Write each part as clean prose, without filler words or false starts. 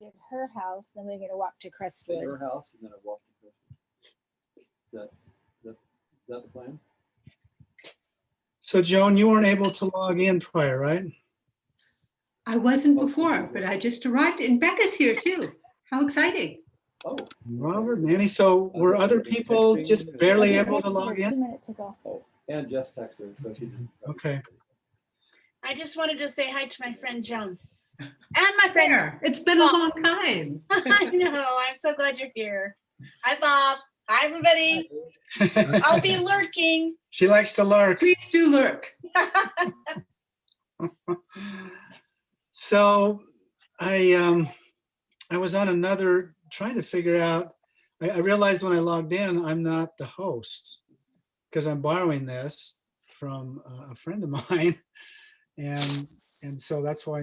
at her house, then we're gonna walk to At Crestwood. your house and then I walk to Christmas. Is that the plan? So Joan, you weren't able to log in prior, right? I wasn't before, but I just arrived and Becca's here too. How exciting. Oh. Robert, Manny, so were other people just barely able to log in? 2 minutes ago. Oh, and Jess texted her, so she didn't. Okay. I just wanted to say hi to my friend Joan. And my friend. There, it's been a long time. I know. I'm so glad you're here. Hi, Bob. Hi, everybody. I'll be lurking. She likes to lurk. Please do lurk. So I was on another, trying to figure out, I realized when I logged in, I'm not the host because I'm borrowing this from a friend of mine. And so that's why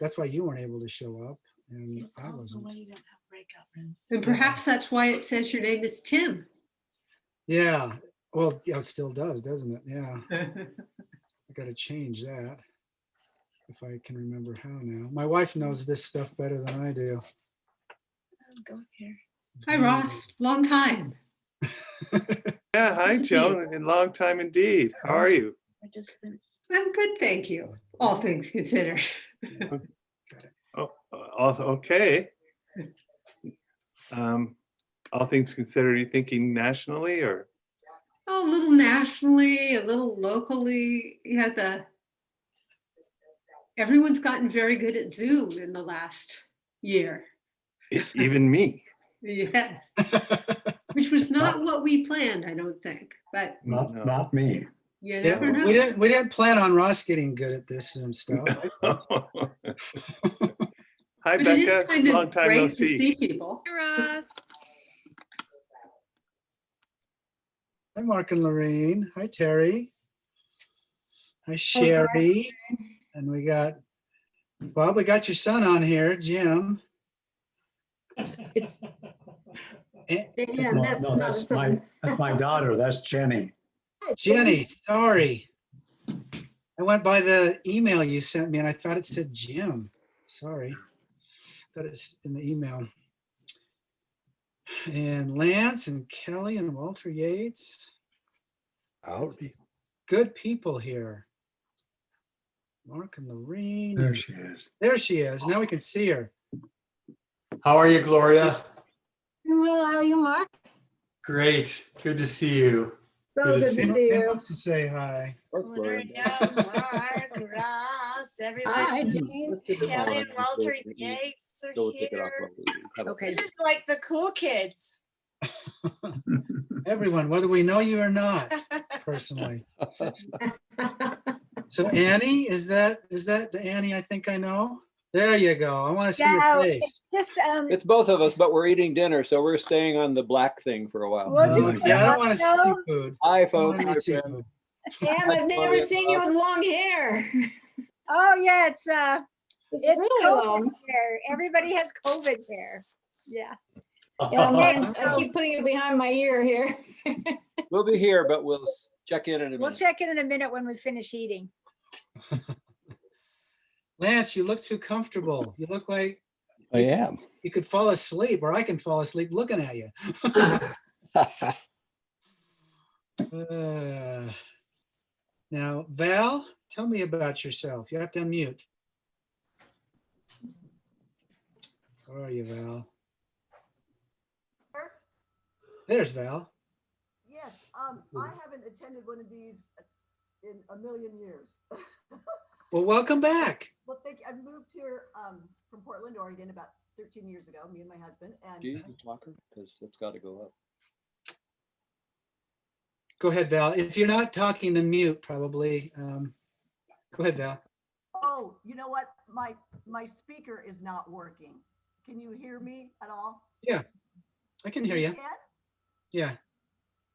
that's why you weren't able to show up. And It's I also wasn't. why you don't have breakout rooms. And perhaps that's why it says your name is Tim. Yeah, well, yeah, it still does, doesn't it? Yeah, I gotta change that. If I can remember how now. My wife knows this stuff better than I do. Go here. Hi, Ross. Long time. Yeah, hi, Joan. A long time indeed. How are you? Participants. I'm good, thank you. All things considered. Oh, okay. All things considered, are you thinking nationally or? Oh, a little nationally, a little locally. Everyone's gotten very good at Zoom in the last year. Even me? Yes, which was not what we planned, I don't think, but No. Not me. you Yeah, never know. we didn't plan on Ross getting good at this Zoom stuff. Hi, But it is Becca. kind of Long time great no to see. see people. Ross. Hi, Mark and Lorraine. Hi, Terry. Hi, Sherry. And we got, Bob, we got your son on here, Jim. It's No, no, that's my daughter. That's Jenny. Jenny, sorry. I went by the email you sent me and I thought it said Jim. Sorry. Thought it's in the email. And Lance and Kelly and Walter Yates. Howdy. Good people here. Mark and Lorraine. There she is. There she is. Now we can see her. How are you, Gloria? well, how are you, Mark? Great. Good to see you. So Good to good see to Who see you. wants to say hi? Gloria, Mark, Ross, Hi, everybody. Jean. Kelly and Walter Yates are here. Okay. This is like the cool kids. Everyone, whether we know you or not, personally. So Annie, is that the Annie I think I know? There you go. I want to see your No, face. it's just It's both of us, but we're eating dinner, so we're staying on the black thing for a while. We'll just Yeah, I don't want to no. see seafood. Hi, I don't folks. wanna Hi, eat seafood. friend. And I've never seen you with long hair. Oh yeah, it's It's it's really COVID long. hair. Everybody has COVID hair. Yeah. Yeah, man, I keep putting it behind my ear here. We'll be here, but we'll check in a minute. We'll check in a minute when we finish eating. Lance, you look too comfortable. You look like I am. you could fall asleep, or I can fall asleep looking at you. Now, Val, tell me about yourself. You have to unmute. Where are you, Val? There's Val. Yes, I haven't attended one of these in a million years. Well, welcome back. Well, thank you. I moved here from Portland, Oregon about 13 years ago, me and my husband. And Do you talk her? Because it's got to go up. Go ahead, Val. If you're not talking, then mute probably. Go ahead, Val. oh, you know what? My speaker is not working. Can you hear me at all? Yeah, I can hear you. can? Yeah.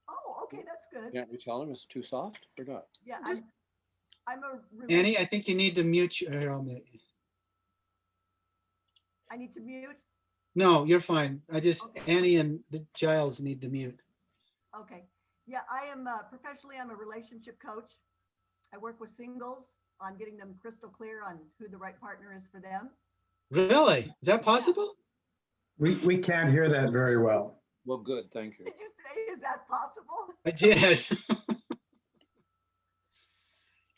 Oh, okay, that's good. Can't we tell him it's too soft or not? Yeah, Just- I'm a Annie, I think you need to mute your, here, I'll mute you. I need to mute. No, you're fine. I just, Okay. Annie and the Giles need to mute. Okay. Yeah, I am professionally, I'm a relationship coach. I work with singles on getting them crystal clear on who the right partner is for them. Really? Is that possible? We can't hear that very well. Well, good, thank you. Did you say, is that possible? I did.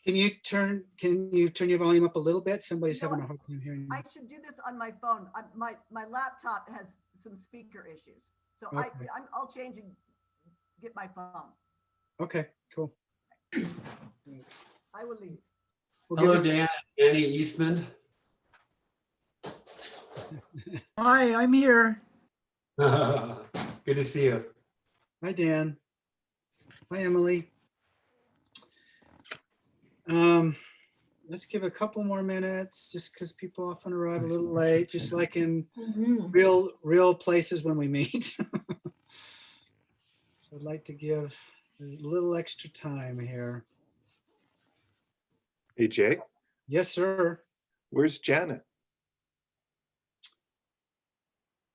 Can you turn your volume up a little bit? Somebody's You know having a hard time hearing I you. should do this on my phone. My laptop has some speaker issues. So Okay. I'll change and get my phone. Okay, cool. I will leave. Well, give Hello, us- Dan. Danny Eastman. Hi, I'm here. Good to see you. Hi, Dan. Hi, Emily. Let's give a couple more minutes just because people often arrive a little late, just like in Mhm. real places when we meet. So I'd like to give a little extra time here. Hey, Jay, Yes, sir. where's Janet?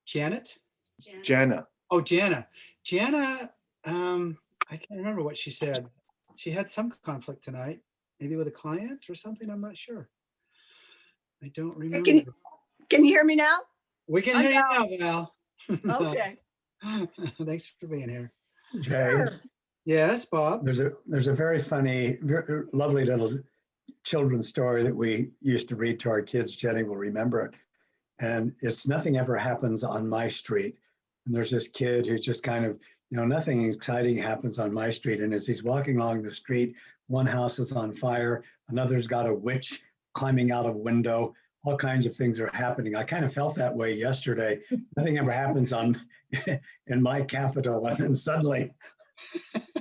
Janet? Jana. Oh, Jana. Jana, I can't remember what she said. She had some conflict tonight, maybe with a client or something. I'm not sure. I don't remember. Can you hear me now? We can hear you now, Val. Okay. Thanks for being here. Jay, Yes, Bob. there's a very funny, lovely little children's story that we used to read to our kids. Jenny will remember it. And it's nothing ever happens on my street. And there's this kid who's just kind of, nothing exciting happens on my street. And as he's walking along the street, one house is on fire, another's got a witch climbing out of window. All kinds of things are happening. I kind of felt that way yesterday. Nothing ever happens in my capital, and then suddenly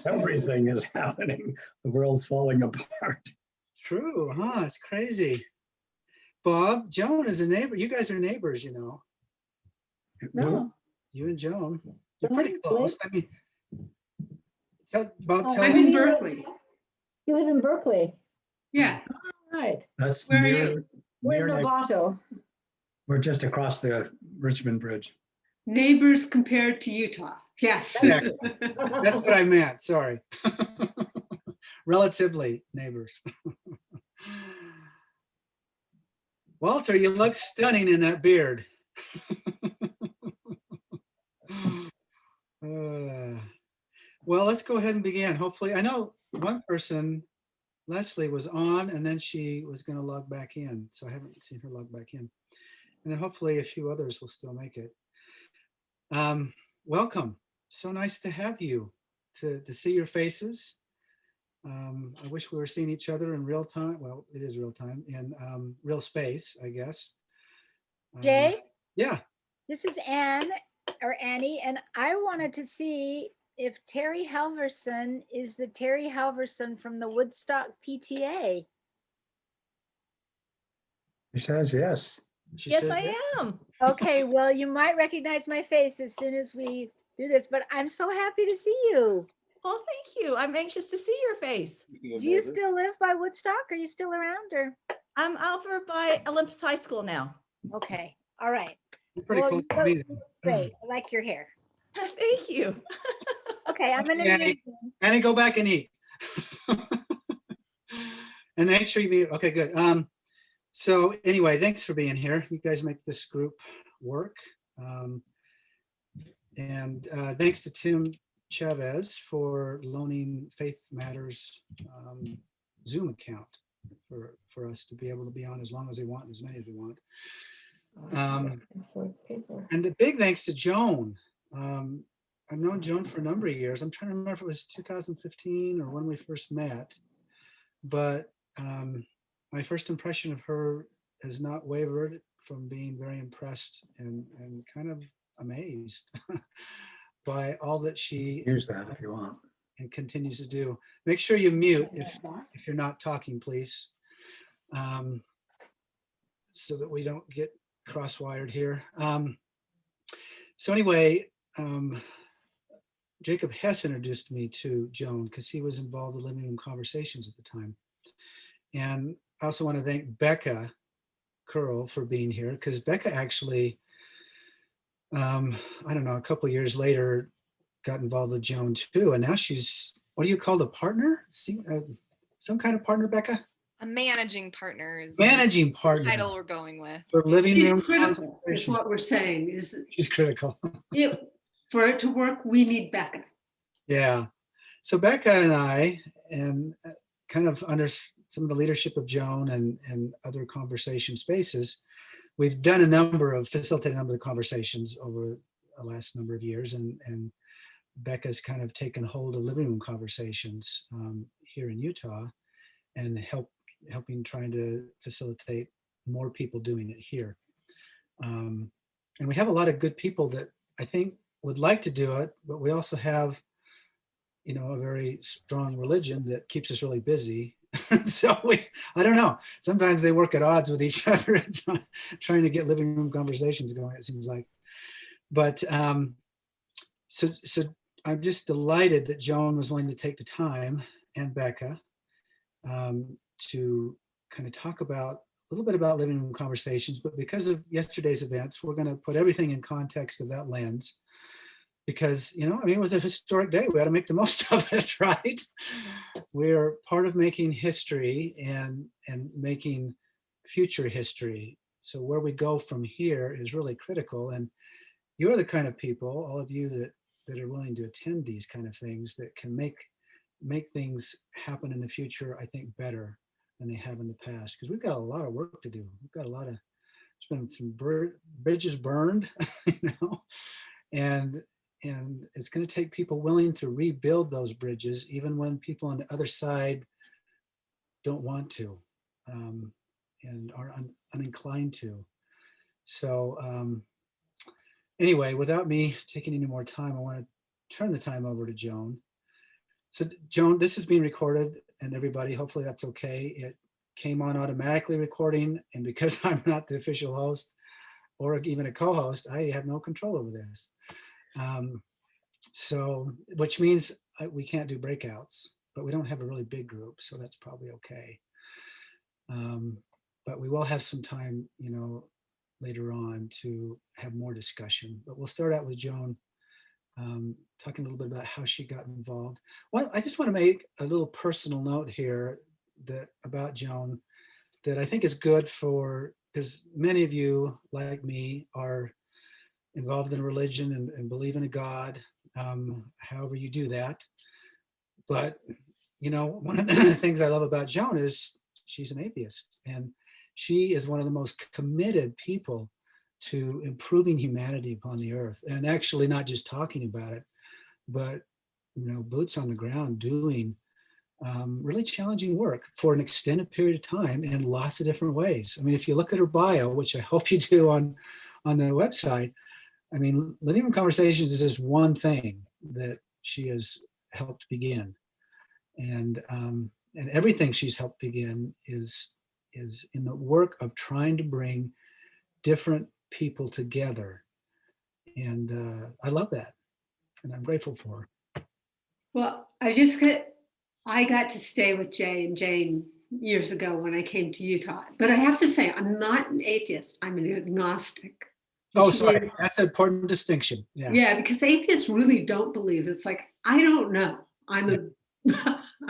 everything is happening. The world's falling apart. It's true, huh? It's crazy. Bob, Joan is a neighbor. You guys are neighbors, No. You and Joan. You're pretty Joan, close. I mean, Bob, Oh, tell I'm me. in Berkeley. You live in Berkeley. Yeah. Right. That's Where are near, you? We're near in Novato. we're just across the Richmond Bridge. Neighbors compared to Utah. Yes. Yeah. That's what I meant. Sorry. Relatively neighbors. Walter, you look stunning in that beard. Well, let's go ahead and begin. Hopefully, I know one person, Leslie, was on and then she was going to log back in. So I haven't seen her log back in. And then hopefully a few others will still make it. Welcome. So nice to have you, to see your faces. I wish we were seeing each other in real time. Well, it is real time, in real space, I guess. Jay, Yeah. this is Anne or Annie, and I wanted to see if Terry Halverson is the Terry Halverson from the Woodstock PTA. He says yes. She Yes, says I that. am. Okay, well, you might recognize my face as soon as we do this, but I'm so happy to see you. Well, thank you. I'm anxious to see your face. Do you still live by Woodstock? Are you still around or? I'm over by Olympus High School now. Okay, all right. You're pretty Well, close you to me look then. great. I like your hair. Thank you. Okay, I'm gonna. Annie. mute you. Annie, go back and eat. And make sure you be, okay, good. So anyway, thanks for being here. You guys make this group work. And thanks to Tim Chavez for loaning Faith Matters Zoom account for us to be able to be on as long as we want, and as many as we want. Excellent paper. And the big thanks to Joan. I've known Joan for a number of years. I'm trying to remember if it was 2015 or when we first met, but my first impression of her has not wavered from being very impressed and kind of amazed by all that she Use that if you want. and continues to do. Make sure you mute if you're not talking, please, so that we don't get cross-wired here. So anyway, Jacob Hess introduced me to Joan because he was involved in Living Room Conversations at the time. And I also want to thank Becca Curl for being here, because Becca actually, I don't know, a couple of years later got involved with Joan too. And now she's, what do you call the partner? Some kind of partner, Becca? A managing partner is Managing the partner title we're going with. for living She's room critical, is conversation. what we're saying, is She's critical. for it to work, we need Becca. Yeah. So Becca and I, and kind of under some of the leadership of Joan and other conversation spaces, we've done facilitated a number of conversations over the last number of years, and Becca's kind of taken hold of living room conversations here in Utah, and helping trying to facilitate more people doing it here. And we have a lot of good people that I think would like to do it, but we also have, you know, a very strong religion that keeps us really busy. So I don't know, sometimes they work at odds with each other, trying to get living room conversations going, it seems like. But so I'm just delighted that Joan was willing to take the time, and Becca, to kind of talk about a little bit about living room conversations. But because of yesterday's events, we're going to put everything in context of that lens, because, you know, I mean, it was a historic day. We had to make the most of it, right? We're part of making history and making future history. So where we go from here is really critical. And you're the kind of people, all of you that are willing to attend these kind of things, that can make things happen in the future, I think, better than they have in the past. Because we've got a lot of work to do. We've got a lot of, there's been some bridges burned, you know, and it's going to take people willing to rebuild those bridges, even when people on the other side don't want to, and are uninclined to. So anyway, without me taking any more time, I want to turn the time over to Joan. So Joan, this is being recorded, and everybody, hopefully that's okay. It came on automatically recording, and because I'm not the official host or even a co-host, I have no control over this. So, which means we can't do breakouts, but we don't have a really big group, so that's probably okay. But we will have some time, you know, later on to have more discussion. But we'll start out with Joan, talking a little bit about how she got involved. Well, I just want to make a little personal note here about Joan that I think is good for, because many of you, like me, are involved in religion and believe in a God, however you do that. But, you know, one of the things I love about Joan is she's an atheist, and she is one of the most committed people to improving humanity upon the earth, and actually not just talking about it, but, you know, boots on the ground doing really challenging work for an extended period of time in lots of different ways. I mean, if you look at her bio, which I hope you do on the website, I mean, Living Room Conversations is just one thing that she has helped begin, and everything she's helped begin is in the work of trying to bring different people together, and I love that, and I'm grateful for her. Well, I got to stay with Jay and Jane years ago when I came to Utah, but I have to say, I'm not an atheist, I'm an agnostic. Oh, sorry, that's an important distinction. Yeah, because atheists really don't believe. It's like, I don't know. I'm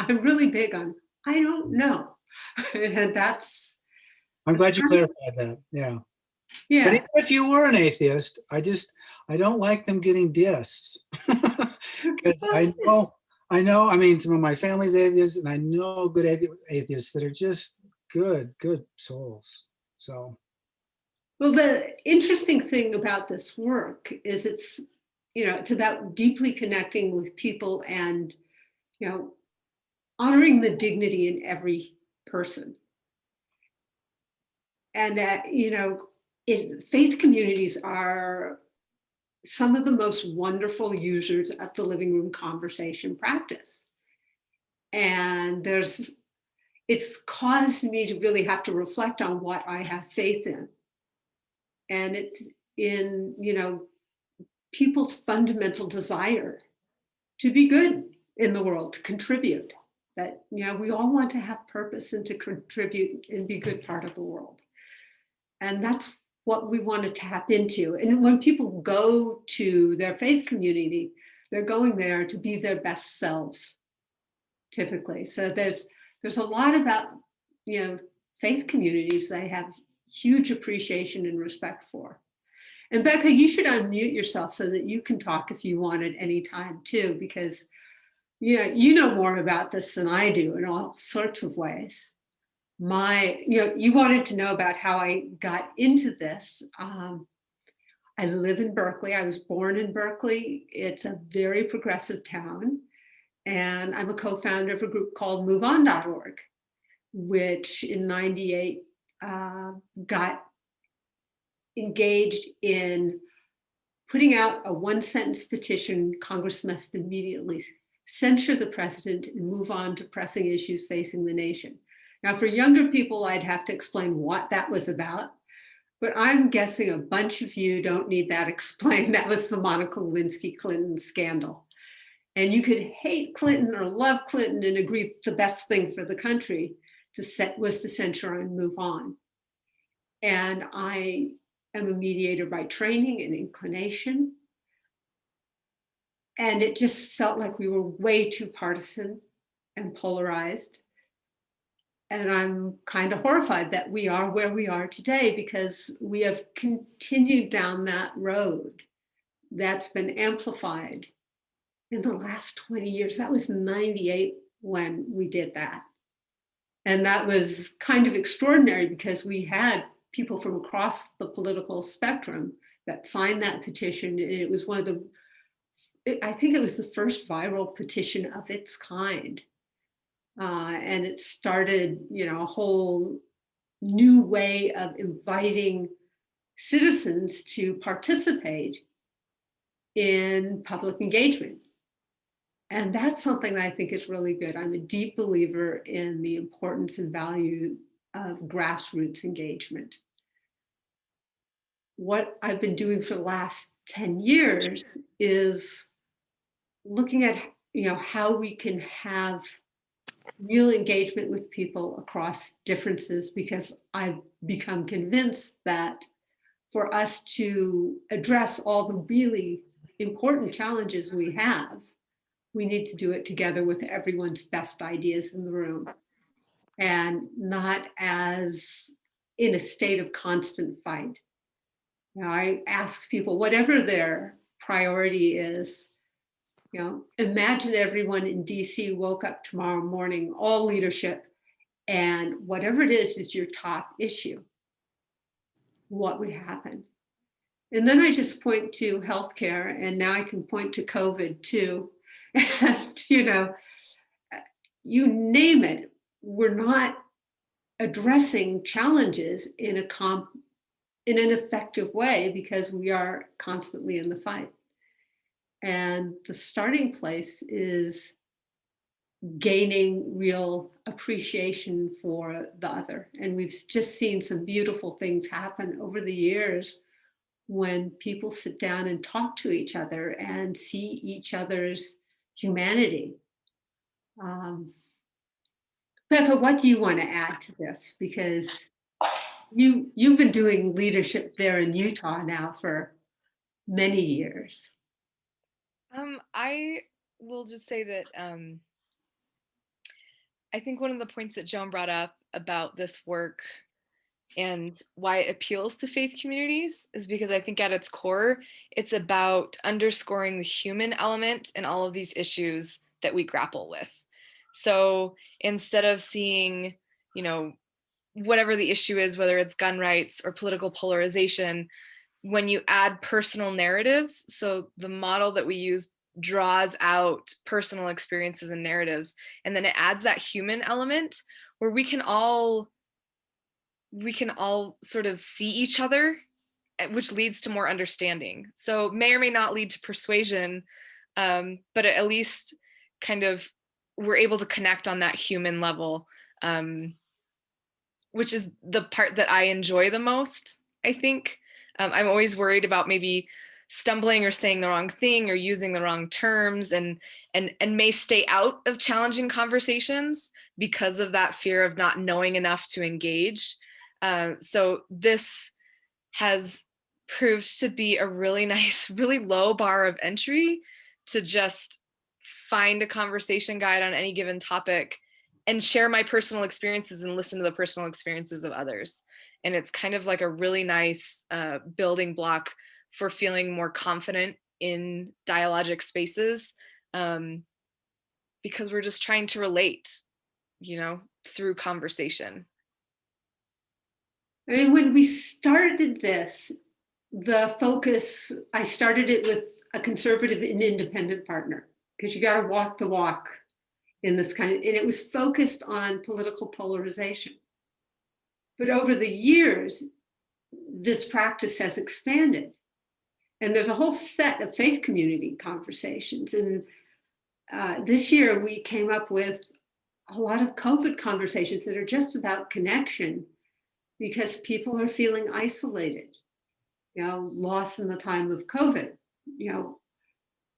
really big on, I don't know. And I'm glad you clarified that. Yeah. Yeah. But even if you were an atheist, I don't like them getting dissed. Because I know, I mean, some of my family's atheists, and I know good atheists that are just good souls. So. Well, the interesting thing about this work is it's, you know, it's about deeply connecting with people and, you know, honoring the dignity in every person. And that, you know, faith communities are some of the most wonderful users of the living room conversation practice. And it's caused me to really have to reflect on what I have faith in. And it's in, you know, people's fundamental desire to be good in the world, to contribute. That, you know, we all want to have purpose and to contribute and be a good part of the world. And that's what we want to tap into. And when people go to their faith community, they're going there to be their best selves, typically. So there's a lot about, faith communities I have huge appreciation and respect for. And Becca, you should unmute yourself so that you can talk if you want at any time too, because you know more about this than I do in all sorts of ways. You wanted to know about how I got into this. I live in Berkeley. I was born in Berkeley. It's a very progressive town. And I'm a co-founder of a group called MoveOn.org, which in '98 got engaged in putting out a one-sentence petition. Congress must immediately censure the president and move on to pressing issues facing the nation. Now, for younger people, I'd have to explain what that was about, but I'm guessing a bunch of you don't need that explained. That was the Monica Lewinsky Clinton scandal. And you could hate Clinton or love Clinton and agree the best thing for the country was to censure and move on. And I am a mediator by training and inclination. And it just felt like we were way too partisan and polarized. And I'm kind of horrified that we are where we are today, because we have continued down that road that's been amplified in the last 20 years. That was '98 when we did that. And that was kind of extraordinary because we had people from across the political spectrum that signed that petition. And it was I think it was the first viral petition of its kind. And it started, a whole new way of inviting citizens to participate in public engagement. And that's something that I think is really good. I'm a deep believer in the importance and value of grassroots engagement. What I've been doing for the last 10 years is looking at, how we can have real engagement with people across differences, because I've become convinced that for us to address all the really important challenges we have, we need to do it together with everyone's best ideas in the room, and not as in a state of constant fight. I ask people, whatever their priority is, imagine everyone in DC woke up tomorrow morning, all leadership, and whatever it is your top issue, what would happen? And then I just point to healthcare, and now I can point to COVID too. And, you name it, we're not addressing challenges in an effective way because we are constantly in the fight. And the starting place is gaining real appreciation for the other. And we've just seen some beautiful things happen over the years when people sit down and talk to each other and see each other's humanity. Becca, what do you want to add to this? Because you've been doing leadership there in Utah now for many years. I will just say that I think one of the points that Joan brought up about this work and why it appeals to faith communities is because I think at its core, it's about underscoring the human element in all of these issues that we grapple with. So instead of seeing, whatever the issue is, whether it's gun rights or political polarization, when you add personal narratives, so the model that we use draws out personal experiences and narratives, and then it adds that human element where we can all sort of see each other, which leads to more understanding. So may or may not lead to persuasion, but at least kind of we're able to connect on that human level, which is the part that I enjoy the most, I think. I'm always worried about maybe stumbling or saying the wrong thing or using the wrong terms, and may stay out of challenging conversations because of that fear of not knowing enough to engage. So this has proved to be a really nice, really low bar of entry to just find a conversation guide on any given topic and share my personal experiences and listen to the personal experiences of others. And it's kind of like a really nice building block for feeling more confident in dialogic spaces, because we're just trying to relate, through conversation. I mean, when we started this, the focus, I started it with a conservative and independent partner, because you got to walk the walk in this kind of, and it was focused on political polarization. But over the years, this practice has expanded. And there's a whole set of faith community conversations. And this year we came up with a lot of COVID conversations that are just about connection, because people are feeling isolated, lost in the time of COVID.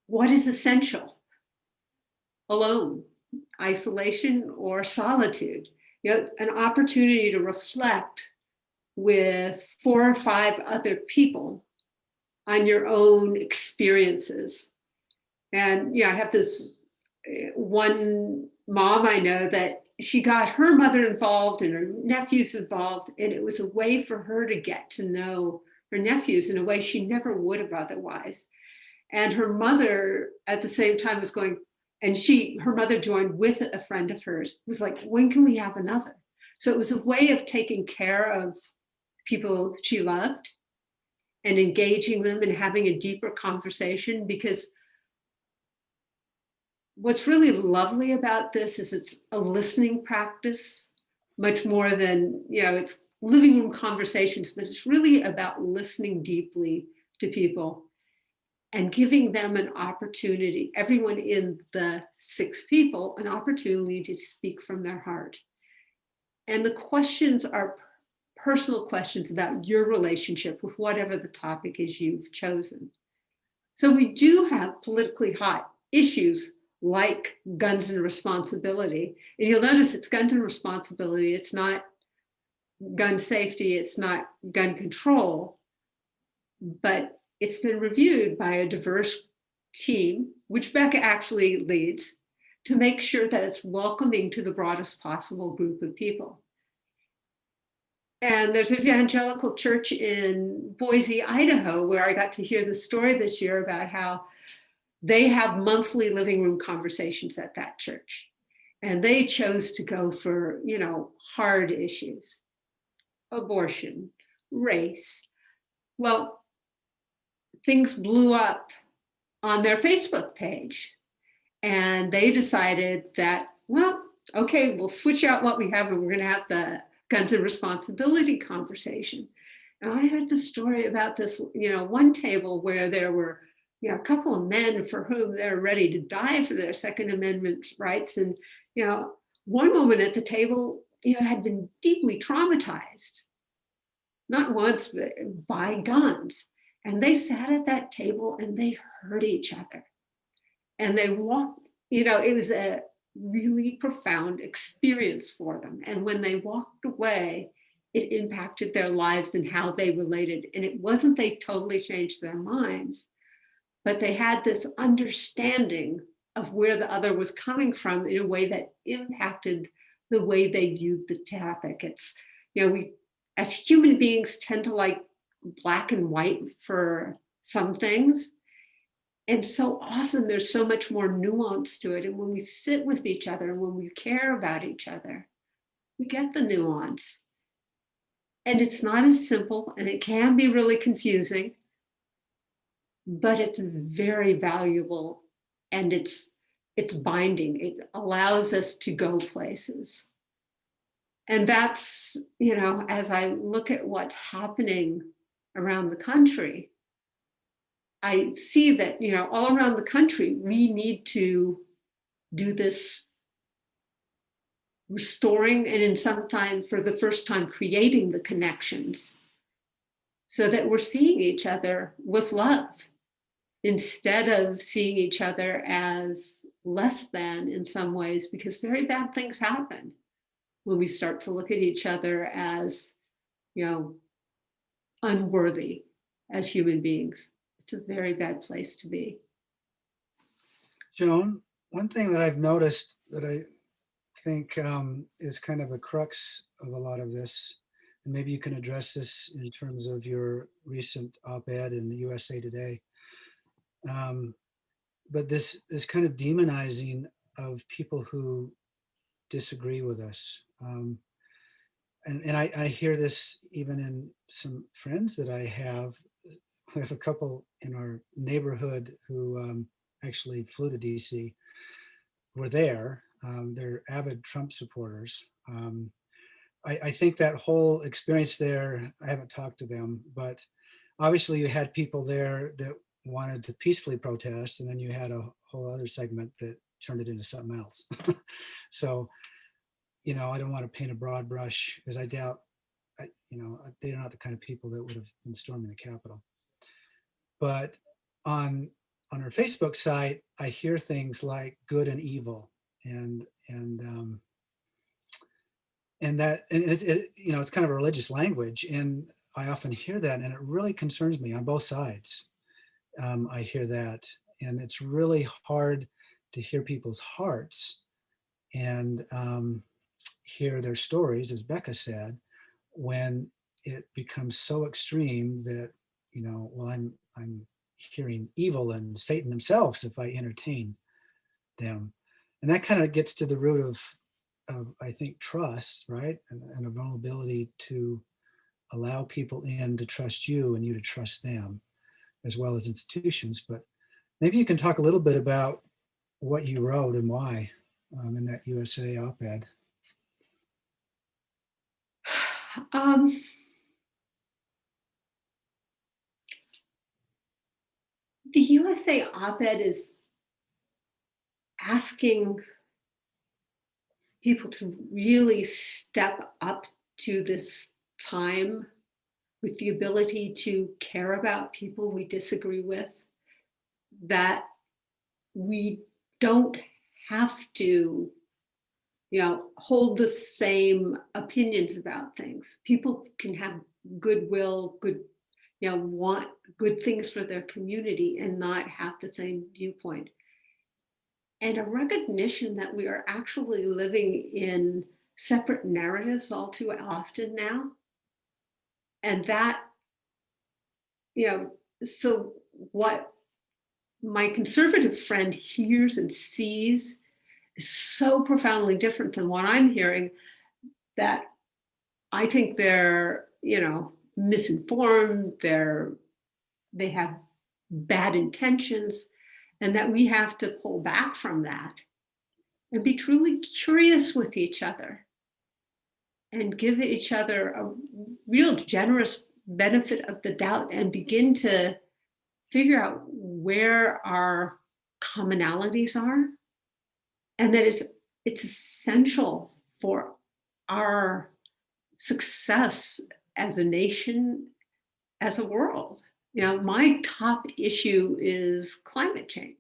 What is essential? Alone, isolation, or solitude? An opportunity to reflect with 4 or 5 other people on your own experiences. And I have this one mom I know that she got her mother involved and her nephews involved, and it was a way for her to get to know her nephews in a way she never would have otherwise. And her mother at the same time was going, and her mother joined with a friend of hers. It was like, when can we have another? So it was a way of taking care of people she loved and engaging them and having a deeper conversation. Because what's really lovely about this is it's a listening practice, much more than, it's living room conversations, but it's really about listening deeply to people and giving them an opportunity, everyone in the 6 people, an opportunity to speak from their heart. And the questions are personal questions about your relationship with whatever the topic is you've chosen. So we do have politically hot issues like guns and responsibility. And you'll notice it's guns and responsibility. It's not gun safety. It's not gun control. But it's been reviewed by a diverse team, which Becca actually leads, to make sure that it's welcoming to the broadest possible group of people. And there's an evangelical church in Boise, Idaho, where I got to hear the story this year about how they have monthly living room conversations at that church. And they chose to go for, hard issues, abortion, race. Well, things blew up on their Facebook page. And they decided that, well, okay, we'll switch out what we have and we're going to have the guns and responsibility conversation. And I heard the story about this, one table where there were, a couple of men for whom they're ready to die for their Second Amendment rights. And, one woman at the table, had been deeply traumatized, not once, but by guns. And they sat at that table and they heard each other. And they walked, it was a really profound experience for them. And when they walked away, it impacted their lives and how they related. And it wasn't they totally changed their minds, but they had this understanding of where the other was coming from in a way that impacted the way they viewed the topic. It's, we as human beings tend to like black and white for some things. And so often there's so much more nuance to it. And when we sit with each other and when we care about each other, we get the nuance. And it's not as simple, and it can be really confusing, but it's very valuable, and it's binding. It allows us to go places. And that's, as I look at what's happening around the country, I see that, all around the country, we need to do this restoring and in some time, for the first time, creating the connections so that we're seeing each other with love instead of seeing each other as less than in some ways, because very bad things happen when we start to look at each other as, unworthy as human beings. It's a very bad place to be. Joan, one thing that I've noticed that I think is kind of a crux of a lot of this, and maybe you can address this in terms of your recent op-ed in the USA Today. But this kind of demonizing of people who disagree with us. And I hear this even in some friends that I have. We have a couple in our neighborhood who actually flew to DC, were there. They're avid Trump supporters. I think that whole experience there, I haven't talked to them, but obviously you had people there that wanted to peacefully protest, and then you had a whole other segment that turned it into something else. So, you know, I don't want to paint a broad brush because I doubt, you know, they're not the kind of people that would have been storming the Capitol. But on our Facebook site, I hear things like good and evil, and it's you know, it's kind of a religious language, and I often hear that, and it really concerns me on both sides. I hear that, and it's really hard to hear people's hearts and hear their stories, as Becca said, when it becomes so extreme that, you know, well, I'm hearing evil and Satan themselves if I entertain them. And that kind of gets to the root of I think, trust, right? And a vulnerability to allow people in to trust you and you to trust them, as well as institutions. But maybe you can talk a little bit about what you wrote and why in that USA op-ed. The USA op-ed is asking people to really step up to this time with the ability to care about people we disagree with, that we don't have to, you know, hold the same opinions about things. People can have goodwill, good, you know, want good things for their community and not have the same viewpoint. And a recognition that we are actually living in separate narratives all too often now. And that, you know, so what my conservative friend hears and sees is so profoundly different than what I'm hearing, that I think they're, you know, misinformed, they have bad intentions, and that we have to pull back from that and be truly curious with each other and give each other a real generous benefit of the doubt and begin to figure out where our commonalities are, and that it's essential for our success as a nation, as a world. You know, my top issue is climate change.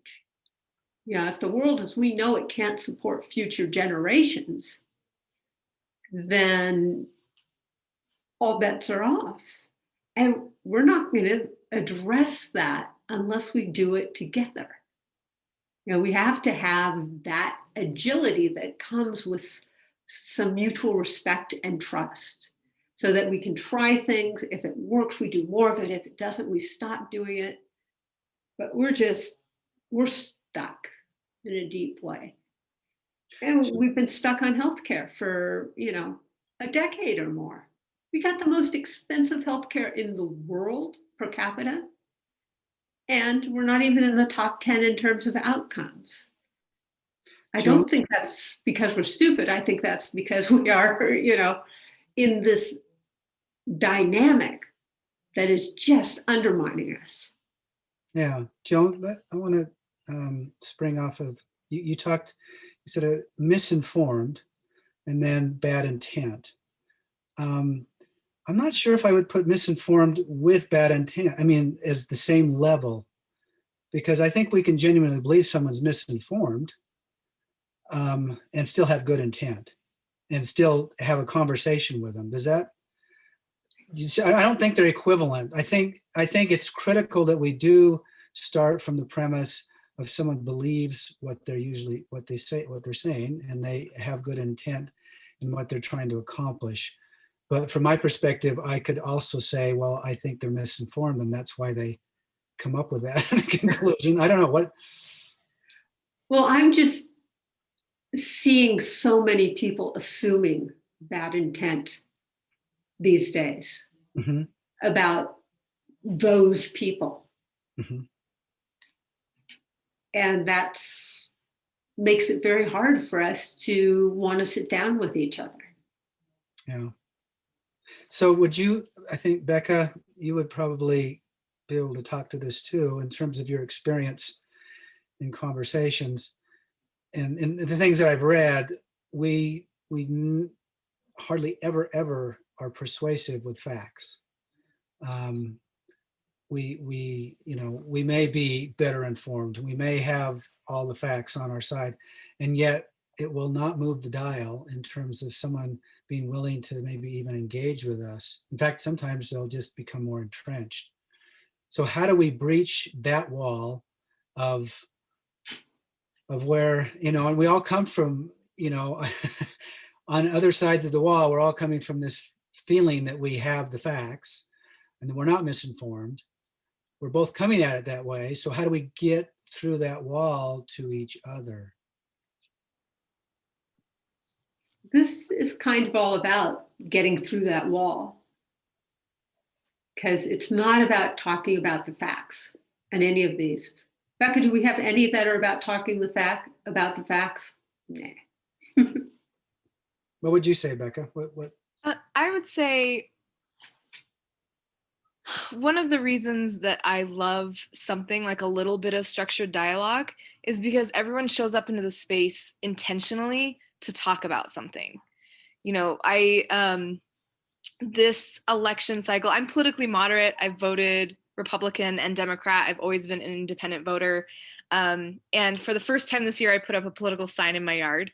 You know, if the world as we know it can't support future generations, then all bets are off. And we're not going to address that unless we do it together. You know, we have to have that agility that comes with some mutual respect and trust, so that we can try things. If it works, we do more of it. If it doesn't, we stop doing it. But we're stuck in a deep way. And we've been stuck on healthcare for, you know, a decade or more. We got the most expensive healthcare in the world per capita. And we're not even in the top 10 in terms of outcomes. I don't think that's because we're stupid. I think that's because we are, you know, in this dynamic that is just undermining us. Yeah, Joan, I want to spring off of, you said misinformed and then bad intent. I'm not sure if I would put misinformed with bad intent, I mean, as the same level, because I think we can genuinely believe someone's misinformed and still have good intent and still have a conversation with them. Does that, I don't think they're equivalent. I think it's critical that we do start from the premise if someone believes what they're saying, and they have good intent in what they're trying to accomplish. But from my perspective, I could also say, well, I think they're misinformed, and that's why they come up with that conclusion. I don't know what. Well, I'm just seeing so many people assuming bad intent these days Mhm. about those people. Mhm. And that's makes it very hard for us to want to sit down with each other. Yeah. So would you, I think, Becca, you would probably be able to talk to this too, in terms of your experience in conversations. And the things that I've read, we hardly ever are persuasive with facts. We may be better informed. We may have all the facts on our side, and yet it will not move the dial in terms of someone being willing to maybe even engage with us. In fact, sometimes they'll just become more entrenched. So how do we breach that wall of where, and we all come from, on other sides of the wall, we're all coming from this feeling that we have the facts and that we're not misinformed. We're both coming at it that way. So how do we get through that wall to each other? This is kind of all about getting through that wall, because it's not about talking about the facts and any of these. Becca, do we have any that are about talking about the facts? Nah. What would you say, Becca? What? I would say one of the reasons that I love something like a little bit of structured dialogue is because everyone shows up into the space intentionally to talk about something. This election cycle, I'm politically moderate. I've voted Republican and Democrat. I've always been an independent voter. And for the first time this year, I put up a political sign in my yard,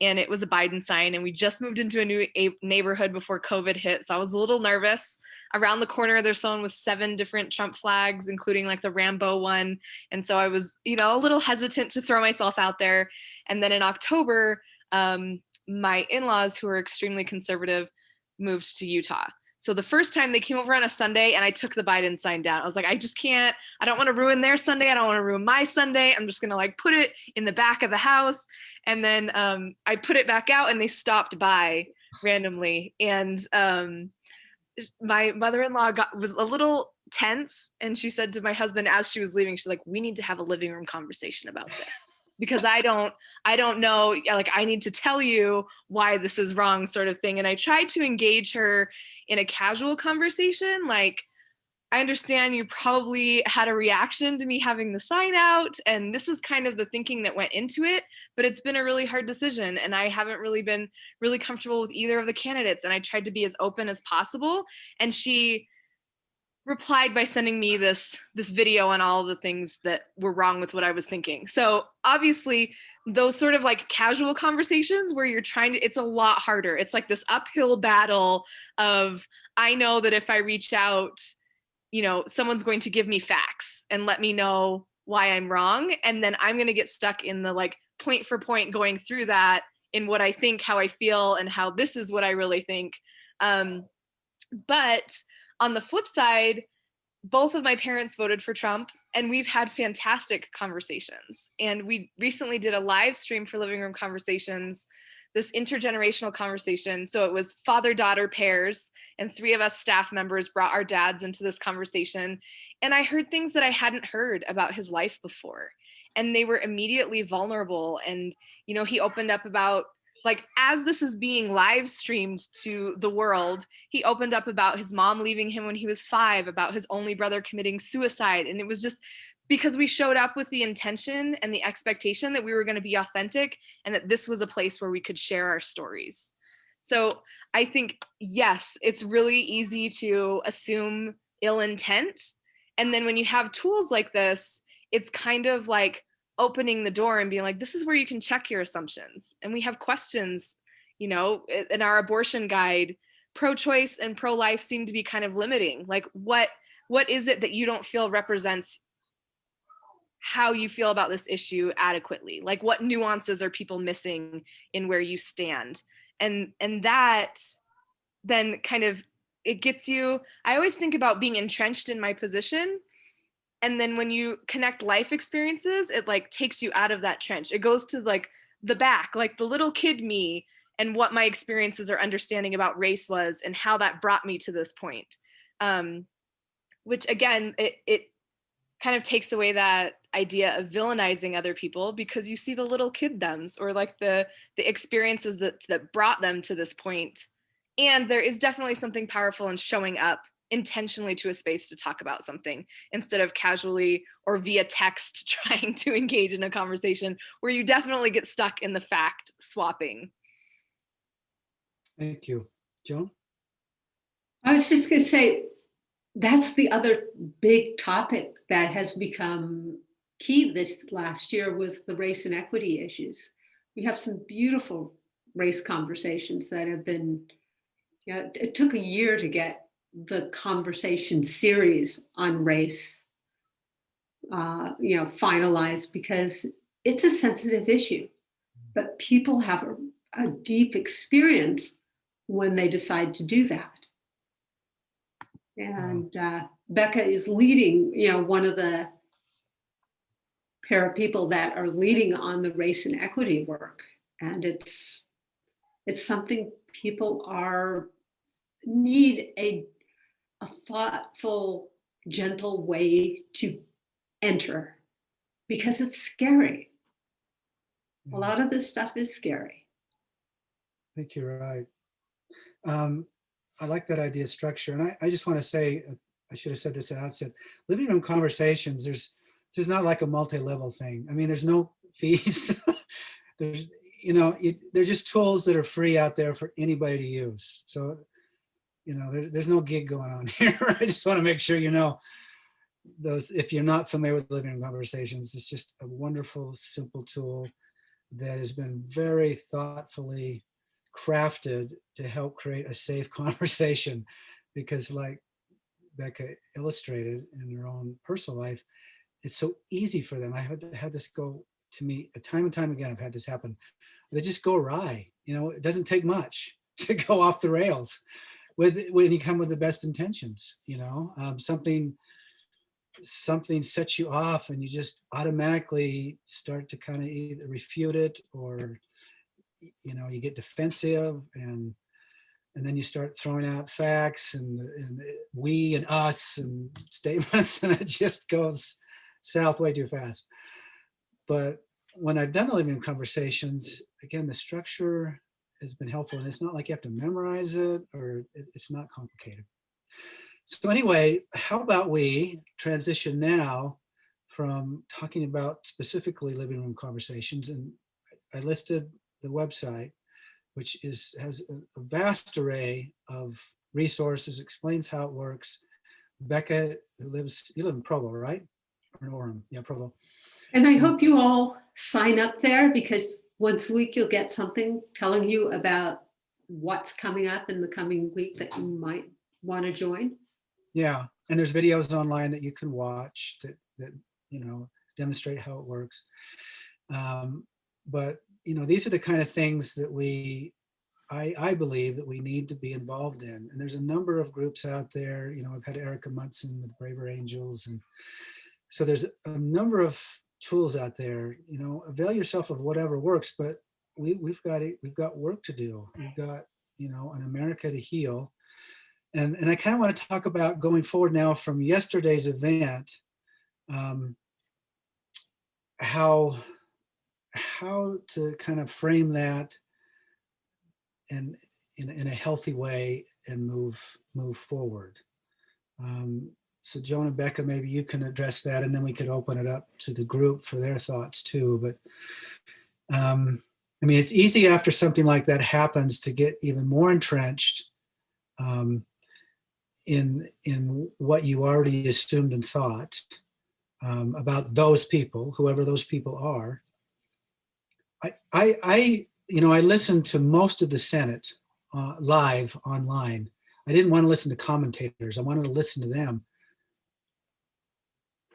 and it was a Biden sign. And we just moved into a new neighborhood before COVID hit. So I was a little nervous. Around the corner, there's someone with 7 different Trump flags, including like the Rambo one. And so I was, a little hesitant to throw myself out there. And then in October, my in-laws, who are extremely conservative, moved to Utah. So the first time they came over on a Sunday, and I took the Biden sign down. I was like, I just can't, I don't want to ruin their Sunday. I don't want to ruin my Sunday. I'm just going to put it in the back of the house. And then I put it back out, and they stopped by randomly. And my mother-in-law was a little tense, and she said to my husband as she was leaving, she's like, we need to have a living room conversation about this. Because I don't know, I need to tell you why this is wrong, sort of thing. And I tried to engage her in a casual conversation. I understand you probably had a reaction to me having the sign out, and this is kind of the thinking that went into it, but it's been a really hard decision, and I haven't really been really comfortable with either of the candidates. And I tried to be as open as possible. And she replied by sending me this video on all the things that were wrong with what I was thinking. So obviously those sort of casual conversations where you're it's a lot harder. It's like this uphill battle of, I know that if I reach out, someone's going to give me facts and let me know why I'm wrong. And then I'm going to get stuck in the point for point going through that in what I think, how I feel, and how this is what I really think. But on the flip side, both of my parents voted for Trump, and we've had fantastic conversations. And we recently did a live stream for Living Room Conversations, this intergenerational conversation. So it was father-daughter pairs, and 3 of us staff members brought our dads into this conversation. And I heard things that I hadn't heard about his life before. And they were immediately vulnerable. And, he opened up about, as this is being live streamed to the world, he opened up about his mom leaving him when he was 5, about his only brother committing suicide. And it was just because we showed up with the intention and the expectation that we were going to be authentic, and that this was a place where we could share our stories. So I think, yes, it's really easy to assume ill intent. And then when you have tools like this, it's kind of opening the door and being like, this is where you can check your assumptions. And we have questions, in our abortion guide, pro-choice and pro-life seem to be kind of limiting. What is it that you don't feel represents how you feel about this issue adequately. Like, what nuances are people missing in where you stand? And that then kind of, it gets you, I always think about being entrenched in my position. And then when you connect life experiences, it like takes you out of that trench. It goes to like the back, like the little kid me, and what my experiences or understanding about race was and how that brought me to this point. Which again, it kind of takes away that idea of villainizing other people, because you see the little kid thems, or like the experiences that brought them to this point. And there is definitely something powerful in showing up intentionally to a space to talk about something, instead of casually or via text trying to engage in a conversation where you definitely get stuck in the fact swapping. Thank you. Joan? I was just going to say, that's the other big topic that has become key this last year, was the race and equity issues. We have some beautiful race conversations that have been, it took a year to get the conversation series on race, finalized, because it's a sensitive issue, but people have a deep experience when they decide to do that. And Becca is leading, one of the pair of people that are leading on the race and equity work. And it's something people need a thoughtful, gentle way to enter, because it's scary. A lot of this stuff is scary. I think you're right. I like that idea of structure. And I just want to say, I should have said this at the outset, living room conversations, there's just not like a multi-level thing. I mean, there's no fees. There's, they're just tools that are free out there for anybody to use. So, there's no gig going on here. I just want to make sure those, if you're not familiar with living room conversations, it's just a wonderful, simple tool that has been very thoughtfully crafted to help create a safe conversation. Because like Becca illustrated in her own personal life, it's so easy for them. I had this go to me time and time again. I've had this happen. They just go awry. It doesn't take much to go off the rails when you come with the best intentions. Something sets you off, and you just automatically start to kind of either refute it, or you get defensive, and then you start throwing out facts and we and us and statements, and it just goes south way too fast. But when I've done the living room conversations, again, the structure has been helpful, and it's not like you have to memorize it, or it's not complicated. So anyway, how about we transition now from talking about specifically living room conversations, and I listed the website, which has a vast array of resources, explains how it works. Becca, you live in Provo, right? Or in Orem? Yeah, Provo. And I hope you all sign up there, because once a week you'll get something telling you about what's coming up in the coming week that you might want to join. Yeah, and there's videos online that you can watch that demonstrate how it works. But these are the kind of things that I believe that we need to be involved in. And there's a number of groups out there. I've had Erica Munson with Braver Angels, and so there's a number of tools out there. Avail yourself of whatever works. But we've got work to do. We've got an America to heal. And I kind of want to talk about going forward now from yesterday's event, how to kind of frame that and in a healthy way and move forward. So Joan and Becca, maybe you can address that, and then we could open it up to the group for their thoughts too. But it's easy after something like that happens to get even more entrenched in what you already assumed and thought about those people, whoever those people are. I listened to most of the Senate live online. I didn't want to listen to commentators. I wanted to listen to them.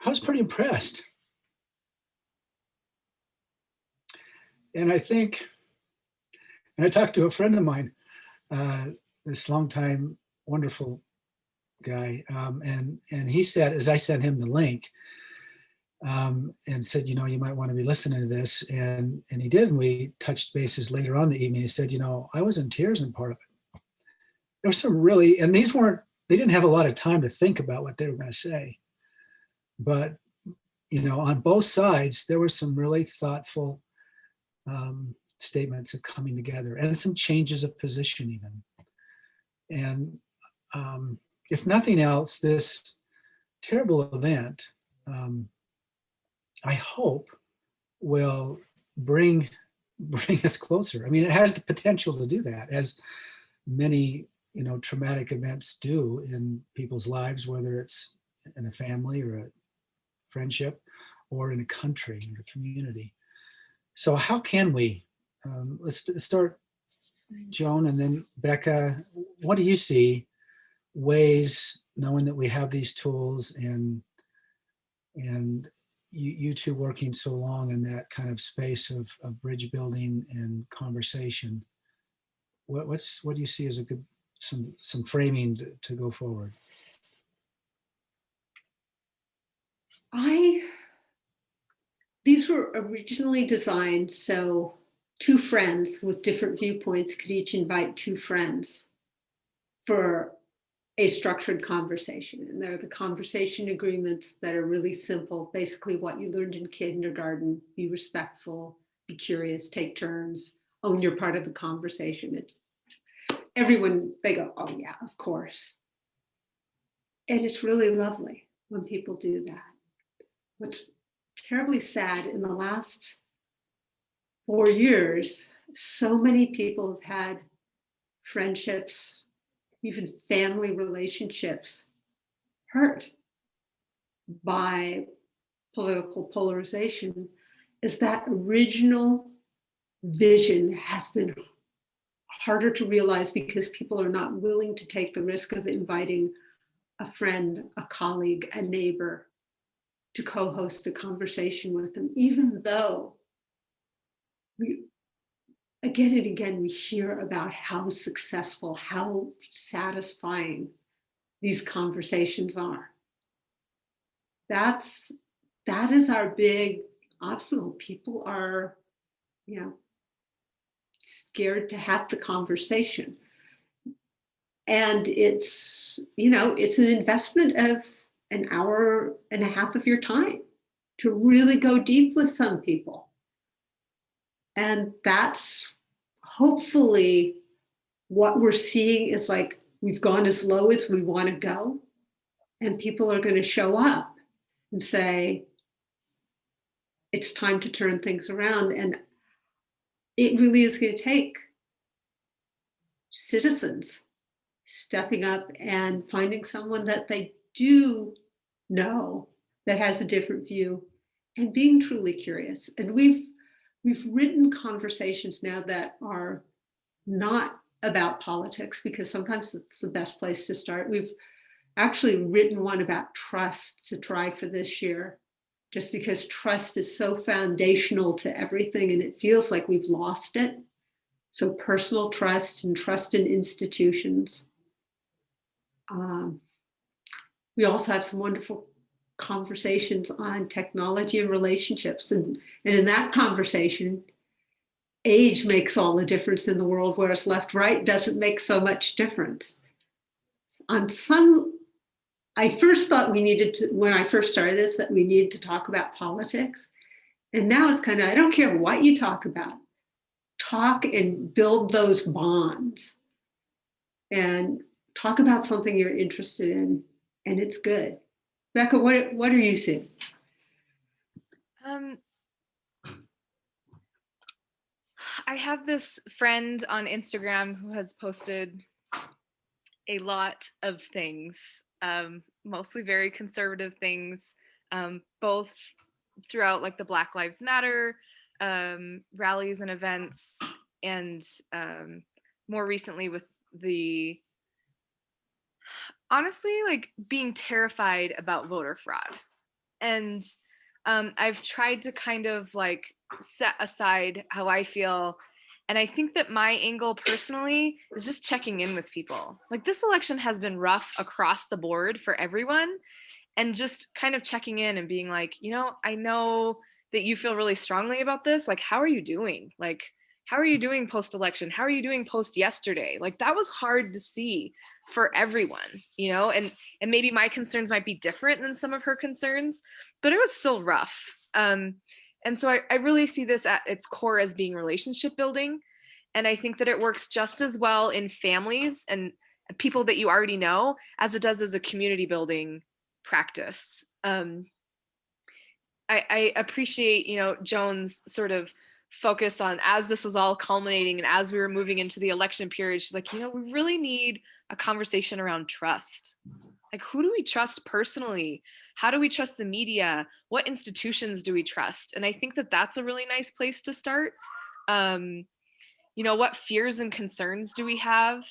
I was pretty impressed. and I think, and I talked to a friend of mine, this longtime wonderful guy, and he said, as I sent him the link, and said, you might want to be listening to this, and he did, and we touched bases later on the evening. He said, I was in tears in part of it. There was some really, and they didn't have a lot of time to think about what they were going to say, but on both sides there were some really thoughtful statements of coming together and some changes of position even. And if nothing else, this terrible event, I hope, will bring us closer. I mean, it has the potential to do that, as many traumatic events do in people's lives, whether it's in a family or a friendship or in a country or a community. So how can we, let's start, Joan, and then Becca, what do you see ways, knowing that we have these tools and you two working so long in that kind of space of bridge building and conversation, what do you see as a good, some framing to go forward? These were originally designed so two friends with different viewpoints could each invite two friends for a structured conversation. And there are the conversation agreements that are really simple, basically what you learned in kindergarten: be respectful, be curious, take turns, own your part of the conversation. It's everyone, they go, oh yeah, of course. And it's really lovely when people do that. What's terribly sad, in the last 4 years, so many people have had friendships, even family relationships, hurt by political polarization, is that original vision has been harder to realize because people are not willing to take the risk of inviting a friend, a colleague, a neighbor to co-host a conversation with them, even though we, again and again, we hear about how successful, how satisfying these conversations are. That is our big obstacle. People are, scared to have the conversation. And it's an investment of an hour and a half of your time to really go deep with some people. And that's hopefully what we're seeing, is like we've gone as low as we want to go, and people are going to show up and say, it's time to turn things around. And it really is going to take citizens stepping up and finding someone that they do know that has a different view and being truly curious. And we've written conversations now that are not about politics, because sometimes it's the best place to start. We've actually written one about trust to try for this year, just because trust is so foundational to everything and it feels like we've lost it. So personal trust and trust in institutions. We also have some wonderful conversations on technology and relationships. And in that conversation, age makes all the difference in the world, whereas left-right doesn't make so much difference. I first thought we needed to, when I first started this, that we needed to talk about politics. And now it's kind of, I don't care what you talk about. Talk and build those bonds. And talk about something you're interested in, and it's good. Becca, what are you seeing? I have this friend on Instagram who has posted a lot of things, mostly very conservative things, both throughout like the Black Lives Matter rallies and events, and more recently with the, honestly, like being terrified about voter fraud. And I've tried to kind of like set aside how I feel. And I think that my angle personally is just checking in with people. Like, this election has been rough across the board for everyone, and just kind of checking in and being like, I know that you feel really strongly about this. Like, how are you doing? Like, how are you doing post-election? How are you doing post yesterday? Like, that was hard to see for everyone, and maybe my concerns might be different than some of her concerns, but it was still rough. And so I really see this at its core as being relationship building. And I think that it works just as well in families and people that you already know as it does as a community building practice. I appreciate, Joan's sort of focus on, as this was all culminating and as we were moving into the election period, she's like, we really need a conversation around trust. Like, who do we trust personally? How do we trust the media? What institutions do we trust? And I think that that's a really nice place to start. What fears and concerns do we have?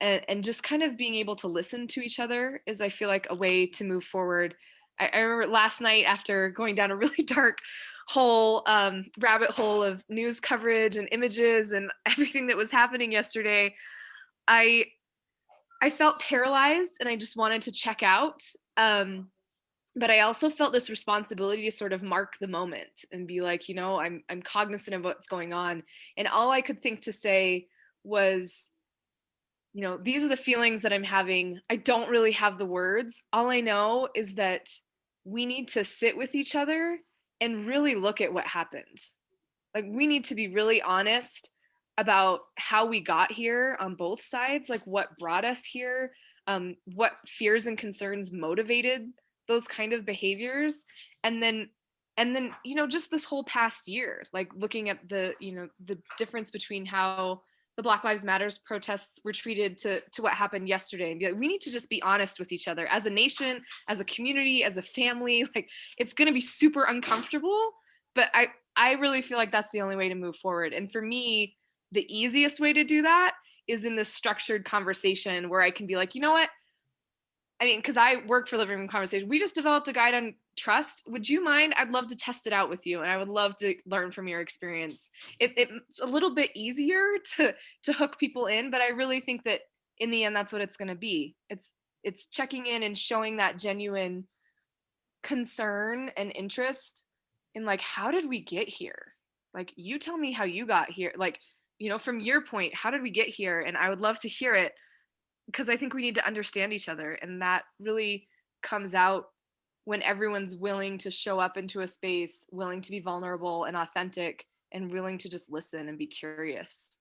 And just kind of being able to listen to each other is, I feel like, a way to move forward. I remember last night, after going down a really dark hole, rabbit hole of news coverage and images and everything that was happening yesterday, I felt paralyzed and I just wanted to check out. But I also felt this responsibility to sort of mark the moment and be like, I'm cognizant of what's going on. And all I could think to say was, these are the feelings that I'm having. I don't really have the words. All I know is that we need to sit with each other and really look at what happened. Like, we need to be really honest about how we got here on both sides, like what brought us here, what fears and concerns motivated those kind of behaviors. And then just this whole past year, like looking at the difference between how the Black Lives Matters protests were treated to what happened yesterday, and be like, we need to just be honest with each other as a nation, as a community, as a family. Like, it's going to be super uncomfortable, but I really feel like that's the only way to move forward. And for me, the easiest way to do that is in this structured conversation where I can be like, what? I mean, because I work for Living Room Conversation. We just developed a guide on trust. Would you mind? I'd love to test it out with you, and I would love to learn from your experience. It's a little bit easier to hook people in, but I really think that in the end, that's what it's going to be. It's checking in and showing that genuine concern and interest in, like, how did we get here? Like, you tell me how you got here. Like, from your point, how did we get here? And I would love to hear it, because I think we need to understand each other. And that really comes out when everyone's willing to show up into a space, willing to be vulnerable and authentic, and willing to just listen and be curious.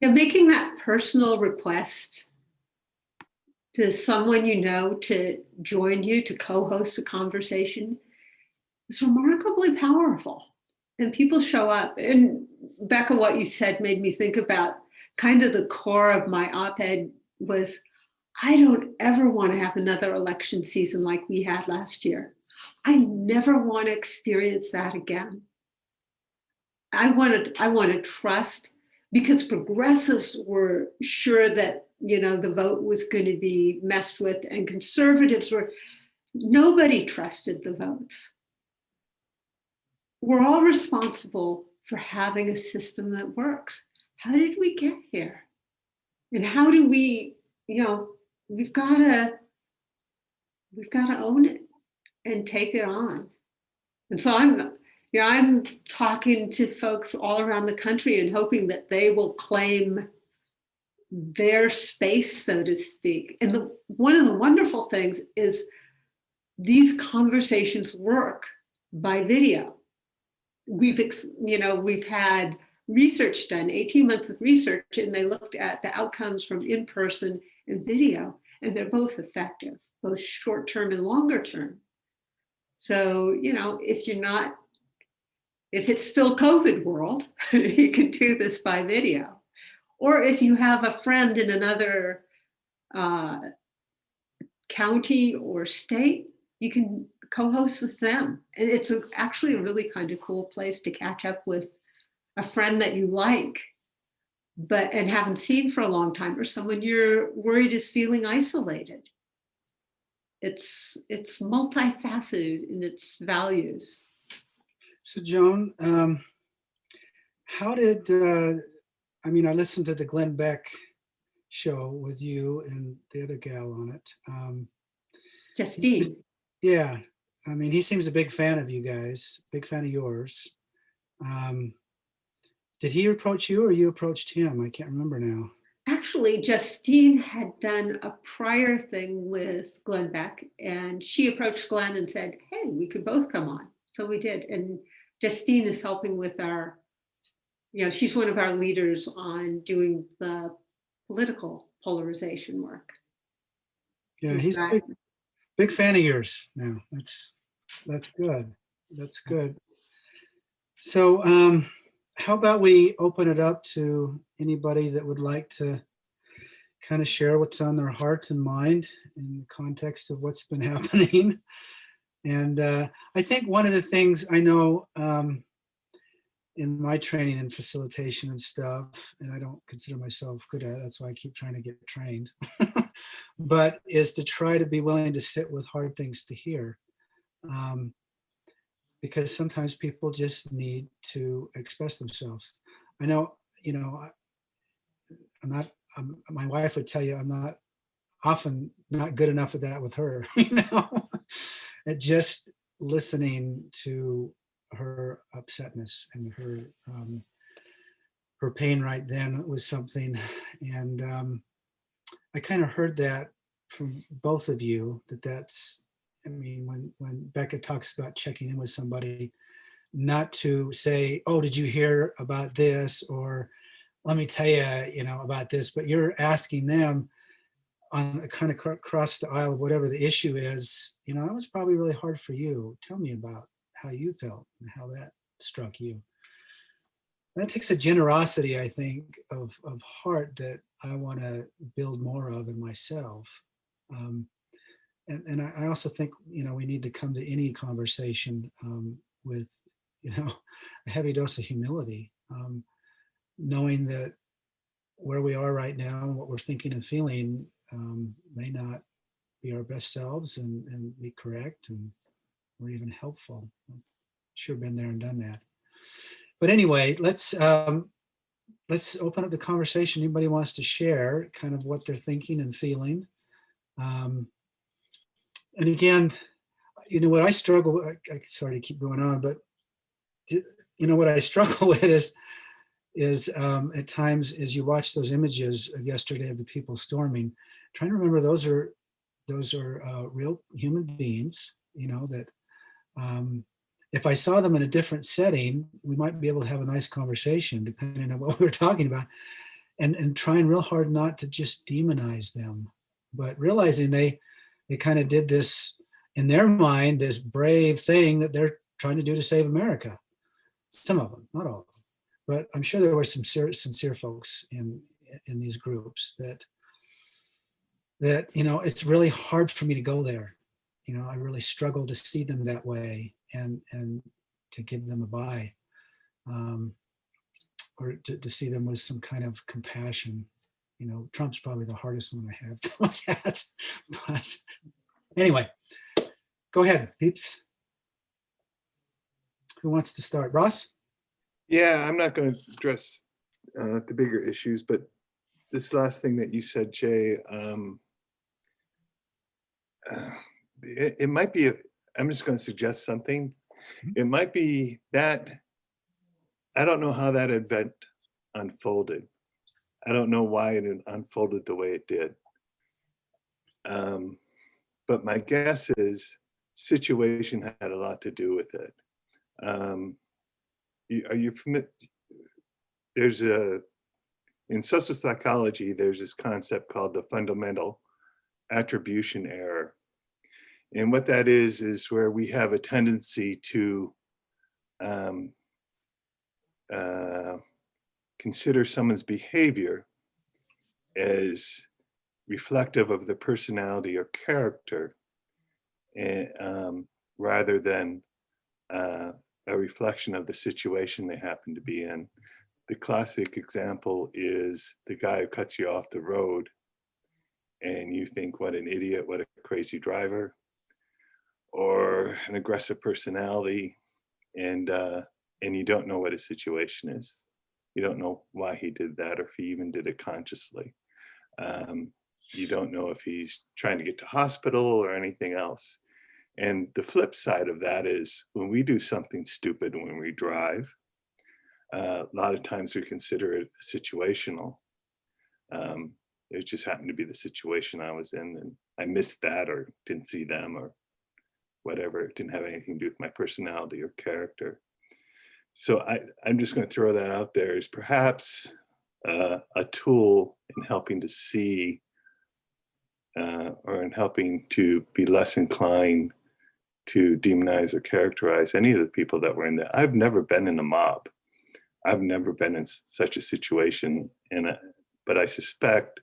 Making that personal request to someone to join you, to co-host a conversation, is remarkably powerful. And people show up. And Becca, what you said made me think about kind of the core of my op-ed was, I don't ever want to have another election season like we had last year. I never want to experience that again. I want to trust, because progressives were sure that, the vote was going to be messed with, and conservatives nobody trusted the votes. We're all responsible for having a system that works. How did we get here? And how do we, we've got to own it and take it on. And so I'm talking to folks all around the country and hoping that they will claim their space, so to speak. And one of the wonderful things is these conversations work by video. We've had research done, 18 months of research, and they looked at the outcomes from in-person and video, and they're both effective, both short-term and longer term. So, if it's still COVID world, you can do this by video. Or if you have a friend in another county or state, you can co-host with them. And it's actually a really kind of cool place to catch up with a friend that you like, and haven't seen for a long time, or someone you're worried is feeling isolated. It's multifaceted in its values. So Joan, how did, I mean, I listened to the Glenn Beck show with you and the other gal on it. Justine. Yeah, I mean, he seems a big fan of you guys, big fan of yours. Did he approach you or you approached him? I can't remember now. Actually, Justine had done a prior thing with Glenn Beck, and she approached Glenn and said, hey, we could both come on. So we did. And Justine is helping with our, she's one of our leaders on doing the political polarization work. Yeah, he's a big fan of yours now. That's good. That's good. So how about we open it up to anybody that would like to kind of share what's on their heart and mind in the context of what's been happening. And I think one of the things I know in my training and facilitation and stuff, and I don't consider myself good at it, that's why I keep trying to get trained, but is to try to be willing to sit with hard things to hear. Because sometimes people just need to express themselves. I know, my wife would tell you I'm not often not good enough at that with her, at just listening to her upsetness and her pain right then was something. And I kind of heard that from both of you, that's, I mean, when Becca talks about checking in with somebody, not to say, oh, did you hear about this? Or let me tell you, about this, but you're asking them on a kind of across the aisle of whatever the issue is, that was probably really hard for you. Tell me about how you felt and how that struck you. That takes a generosity, I think, of heart that I want to build more of in myself. And I also think, we need to come to any conversation with, a heavy dose of humility, knowing that where we are right now and what we're thinking and feeling may not be our best selves and be correct or even helpful. I've sure been there and done that. But anyway, let's open up the conversation. Anybody wants to share kind of what they're thinking and feeling. And again, what I struggle with, sorry to keep going on, but what I struggle with is at times as you watch those images of yesterday of the people storming, trying to remember those are real human beings, that if I saw them in a different setting, we might be able to have a nice conversation depending on what we were talking about, and trying real hard not to just demonize them, but realizing they kind of did this in their mind, this brave thing that they're trying to do to save America. Some of them, not all of them, but I'm sure there were some sincere folks in these groups that it's really hard for me to go there. I really struggle to see them that way and to give them a bye, or to see them with some kind of compassion. Trump's probably the hardest one I have to look at. But anyway, go ahead, peeps. Who wants to start? Ross? Yeah, I'm not going to address the bigger issues, but this last thing that you said, Jay, it might be, I'm just going to suggest something. It might be that, I don't know how that event unfolded. I don't know why it unfolded the way it did. But my guess is situation had a lot to do with it. Are you familiar? In social psychology, there's this concept called the fundamental attribution error. And what that is where we have a tendency to consider someone's behavior as reflective of the personality or character, rather than a reflection of the situation they happen to be in. The classic example is the guy who cuts you off the road and you think, what an idiot, what a crazy driver, or an aggressive personality and you don't know what his situation is. You don't know why he did that, or if he even did it consciously. You don't know if he's trying to get to hospital or anything else. And the flip side of that is when we do something stupid when we drive, a lot of times we consider it situational. It just happened to be the situation I was in, and I missed that or didn't see them or whatever. It didn't have anything to do with my personality or character. So I'm just going to throw that out there as perhaps a tool in helping to see or in helping to be less inclined to demonize or characterize any of the people that were in there. I've never been in a mob. I've never been in such a situation, but I suspect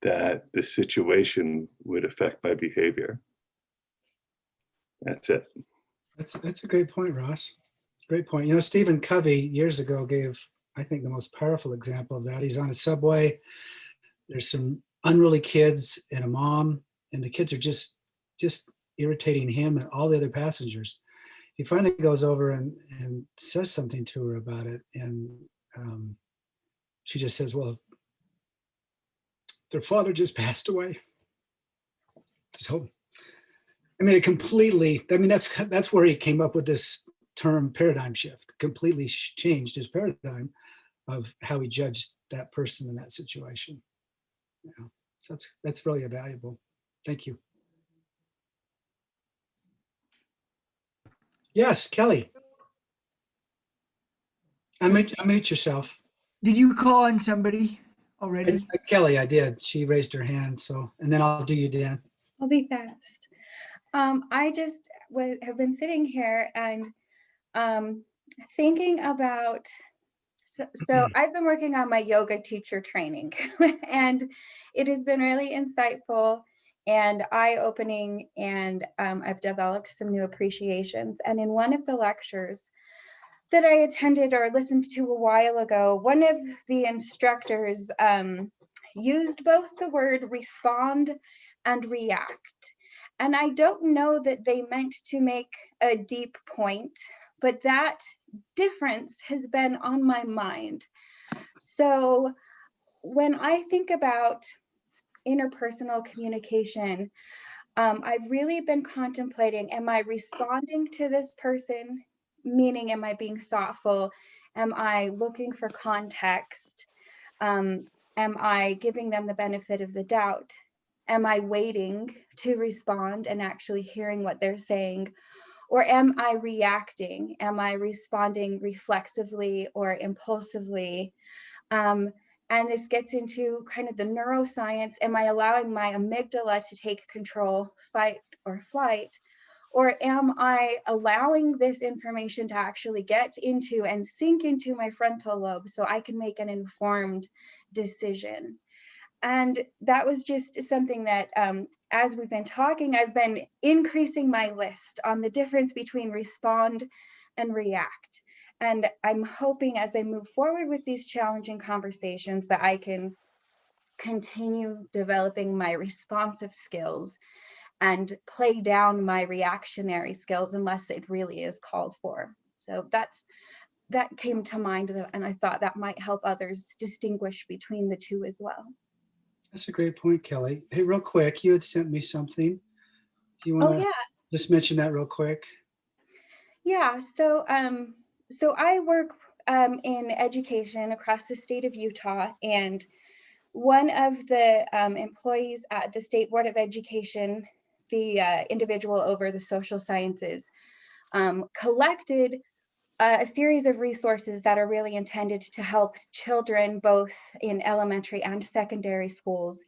that the situation would affect my behavior. That's it. That's a great point, Ross. Great point. You know, Stephen Covey years ago gave, I think, the most powerful example of that. He's on a subway. There's some unruly kids and a mom, and the kids are just irritating him and all the other passengers. He finally goes over and says something to her about it, and she just says, well, their father just passed away. So, I mean, that's where he came up with this term paradigm shift, completely changed his paradigm of how he judged that person in that situation. Yeah, so that's really valuable. Thank you. Yes, Kelly. Unmute yourself. Did you call on somebody already? Kelly, I did. She raised her hand. So, and then I'll do you, Dan. I'll be fast. I just have been sitting here and thinking about, so I've been working on my yoga teacher training and it has been really insightful and eye-opening, and I've developed some new appreciations. And in one of the lectures that I attended or listened to a while ago, one of the instructors used both the word respond and react. And I don't know that they meant to make a deep point, but that difference has been on my mind. So when I think about interpersonal communication, I've really been contemplating, am I responding to this person? Meaning, am I being thoughtful? Am I looking for context? Am I giving them the benefit of the doubt? Am I waiting to respond and actually hearing what they're saying? Or am I reacting? Am I responding reflexively or impulsively? And this gets into kind of the neuroscience. Am I allowing my amygdala to take control, fight or flight? Or am I allowing this information to actually get into and sink into my frontal lobe so I can make an informed decision? And that was just something that, as we've been talking, I've been increasing my list on the difference between respond and react. And I'm hoping as I move forward with these challenging conversations that I can continue developing my responsive skills and play down my reactionary skills unless it really is called for. So that came to mind, and I thought that might help others distinguish between the two as well. That's a great point, Kelly. Hey, real quick, you had sent me something. Do you want to just mention that real quick? Yeah, so I work in education across the state of Utah, and one of the employees at the State Board of Education, the individual over the social sciences, collected a series of resources that are really intended to help children both in elementary and secondary schools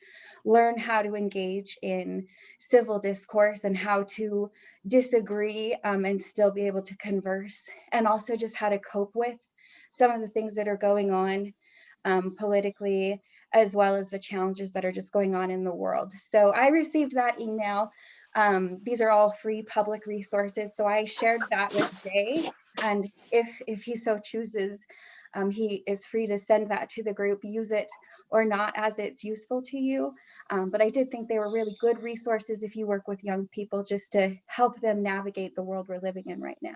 learn how to engage in civil discourse and how to disagree and still be able to converse, and also just how to cope with some of the things that are going on politically, as well as the challenges that are just going on in the world. So I received that email. These are all free public resources. So I shared that with Jay, and if he so chooses, he is free to send that to the group, use it or not as it's useful to you. But I did think they were really good resources if you work with young people, just to help them navigate the world we're living in right now.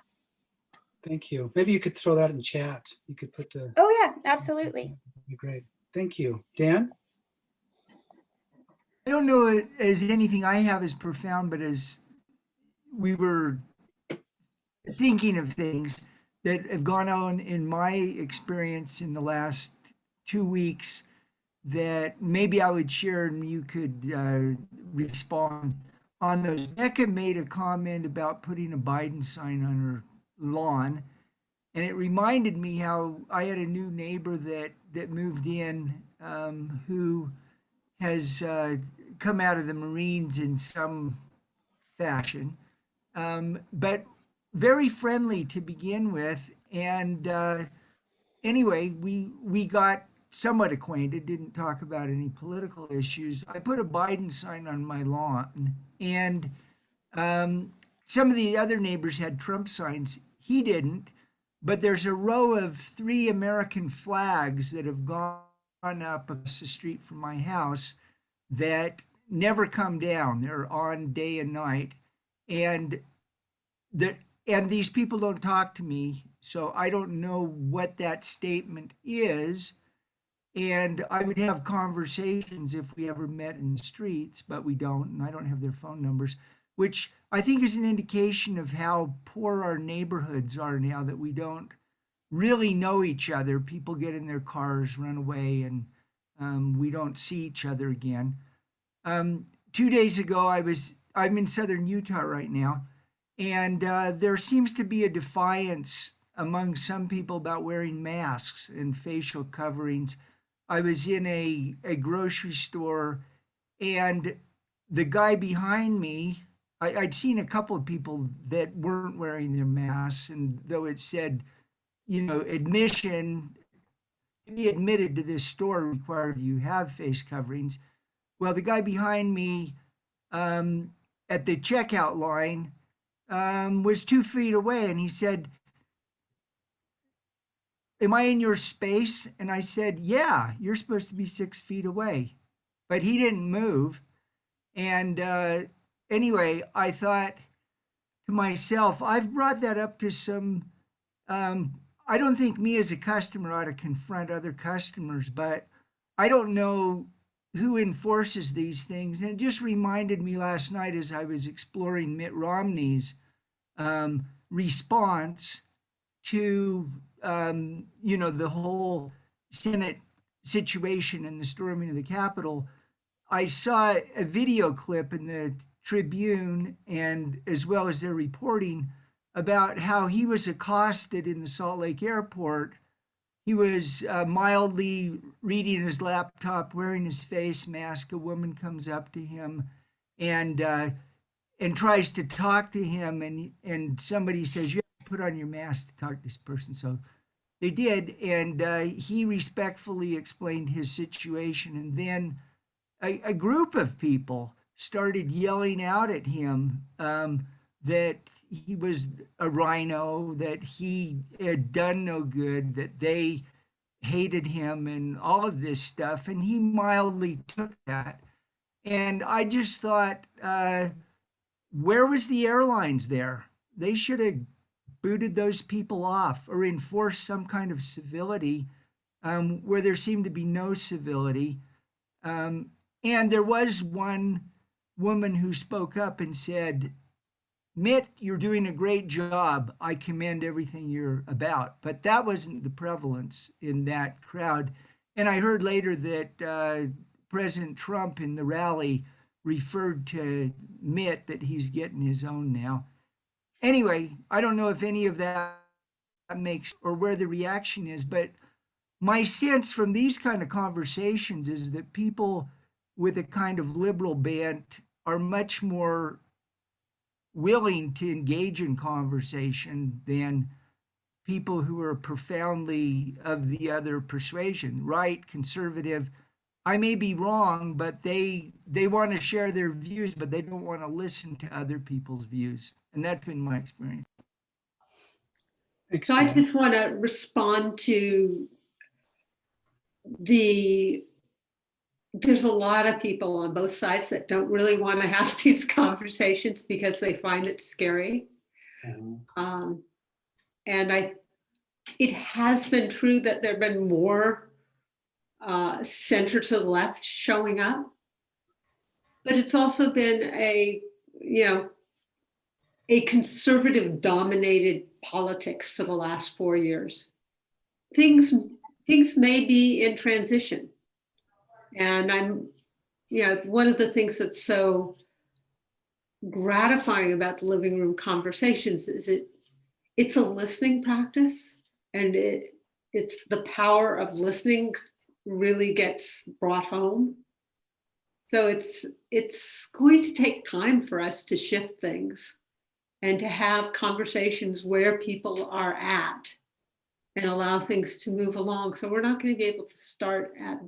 Thank you. Maybe you could throw that in chat. You could put the, Oh yeah, absolutely. that'd be great. Thank you. Dan? I don't know as anything I have as profound, but as we were thinking of things that have gone on in my experience in the last 2 weeks that maybe I would share and you could respond on those. Becca made a comment about putting a Biden sign on her lawn. And it reminded me how I had a new neighbor that moved in who has come out of the Marines in some fashion, but very friendly to begin with. And anyway, we got somewhat acquainted, didn't talk about any political issues. I put a Biden sign on my lawn, and some of the other neighbors had Trump signs. He didn't, but there's a row of 3 American flags that have gone up across the street from my house that never come down. They're on day and night. And these people don't talk to me, so I don't know what that statement is. And I would have conversations if we ever met in the streets, but we don't, and I don't have their phone numbers, which I think is an indication of how poor our neighborhoods are now, that we don't really know each other. People get in their cars, run away, and we don't see each other again. 2 days ago, I'm in southern Utah right now, and there seems to be a defiance among some people about wearing masks and facial coverings. I was in a grocery store, and the guy behind me, I'd seen a couple of people that weren't wearing their masks, and though it said, admission, to be admitted to this store required you have face coverings. Well, the guy behind me at the checkout line was 2 feet away, and he said, "Am I in your space?" And I said, "Yeah, you're supposed to be 6 feet away." But he didn't move. And anyway, I thought to myself, I've brought that up to some, I don't think me as a customer ought to confront other customers, but I don't know who enforces these things. And it just reminded me last night as I was exploring Mitt Romney's response to, the whole Senate situation and the storming of the Capitol. I saw a video clip in the Tribune, and as well as their reporting, about how he was accosted in the Salt Lake airport. He was mildly reading his laptop, wearing his face mask. A woman comes up to him and tries to talk to him, and somebody says, "You have to put on your mask to talk to this person." So they did, and he respectfully explained his situation, and then a group of people started yelling out at him that he was a rhino, that he had done no good, that they hated him, and all of this stuff. And he mildly took that. And I just thought, where was the airlines there? They should have booted those people off or enforced some kind of civility where there seemed to be no civility. And there was one woman who spoke up and said, "Mitt, you're doing a great job. I commend everything you're about." But that wasn't the prevalence in that crowd. And I heard later that President Trump in the rally referred to Mitt, that he's getting his own now. Anyway, I don't know if any of that makes or where the reaction is, but my sense from these kind of conversations is that people with a kind of liberal bent are much more willing to engage in conversation than people who are profoundly of the other persuasion, right, conservative. I may be wrong, but they want to share their views, but they don't want to listen to other people's views. And that's been my experience. So I just want to respond to there's a lot of people on both sides that don't really want to have these conversations because they find it scary. And it has been true that there have been more center to the left showing up, but it's also been a conservative dominated politics for the last 4 years. Things may be in transition. And one of the things that's so gratifying about the living room conversations is it's a listening practice, and it's the power of listening really gets brought home. So it's going to take time for us to shift things and to have conversations where people are at and allow things to move along. So we're not going to be able to start at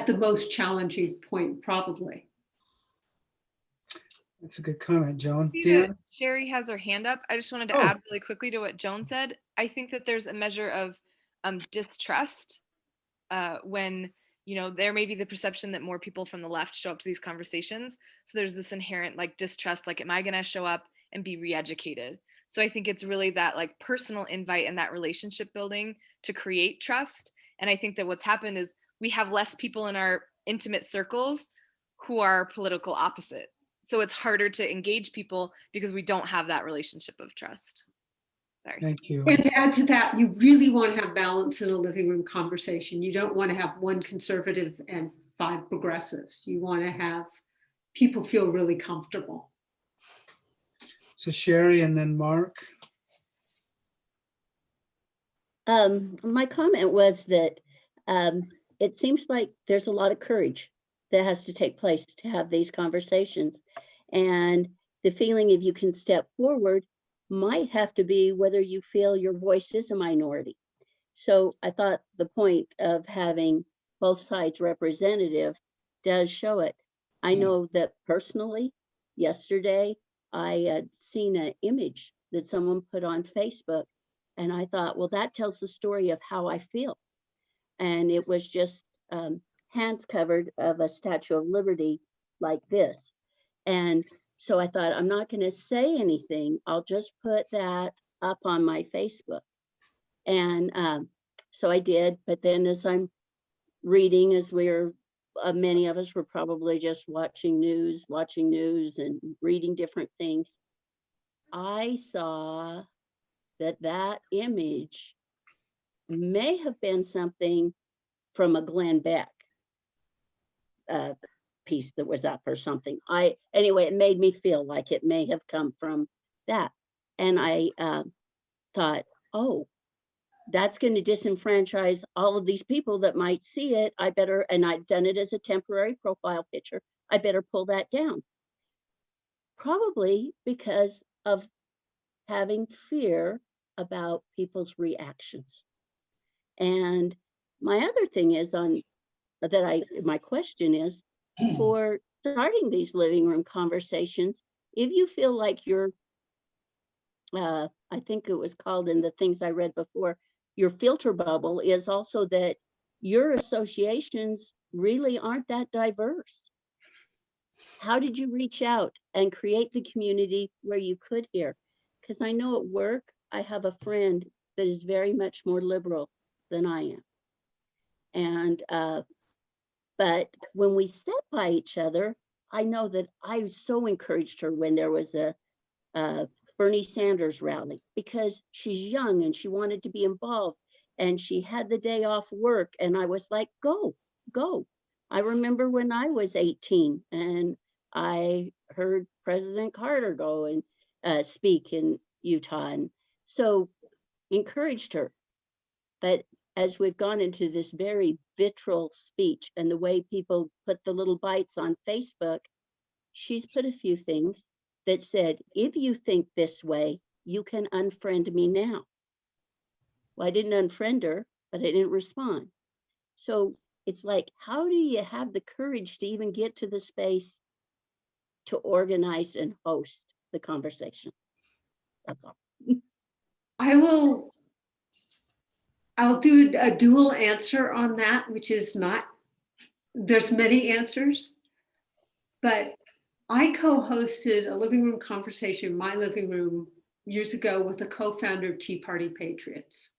the most challenging point, probably. That's a good comment, Joan. See that Dan? Sherry has her hand up. I just wanted to add really quickly to what Joan said. I think that there's a measure of distrust when there may be the perception that more people from the left show up to these conversations. So there's this inherent like distrust, like, am I going to show up and be re-educated? So I think it's really that like personal invite and that relationship building to create trust. And I think that what's happened is we have less people in our intimate circles who are political opposite. So it's harder to engage people because we don't have that relationship of trust. Sorry. Thank you. And to add to that, you really want to have balance in a living room conversation. You don't want to have one conservative and 5 progressives. You want to have people feel really comfortable. So Sherry and then Mark. My comment was that it seems like there's a lot of courage that has to take place to have these conversations. And the feeling if you can step forward might have to be whether you feel your voice is a minority. So I thought the point of having both sides representative does show it. I know that personally, yesterday, I had seen an image that someone put on Facebook, and I thought, well, that tells the story of how I feel. And it was just hands covered of a Statue of Liberty like this. And so I thought, I'm not going to say anything. I'll just put that up on my Facebook. And so I did. But then as I'm reading, as many of us were probably just watching news and reading different things, I saw that image may have been something from a Glenn Beck piece that was up or something. Anyway, it made me feel like it may have come from that. And I thought, oh, that's going to disenfranchise all of these people that might see it. And I've done it as a temporary profile picture. I better pull that down. Probably because of having fear about people's reactions. And my other thing is my question is, for starting these living room conversations, if you feel like you're, I think it was called in the things I read before, your filter bubble is also that your associations really aren't that diverse. How did you reach out and create the community where you could hear? Because I know at work, I have a friend that is very much more liberal than I am. And, but when we sat by each other, I know that I so encouraged her when there was a Bernie Sanders rally, because she's young and she wanted to be involved and she had the day off work. And I was like, go. I remember when I was 18 and I heard President Carter go and speak in Utah. And so encouraged her. But as we've gone into this very vitriol speech and the way people put the little bites on Facebook, she's put a few things that said, if you think this way, you can unfriend me now. Well, I didn't unfriend her, but I didn't respond. So it's like, how do you have the courage to even get to the space to organize and host the conversation? That's all. I'll do a dual answer on that, which is there's many answers, but I co-hosted a living room conversation in my living room years ago with a co-founder of Tea Party Patriots.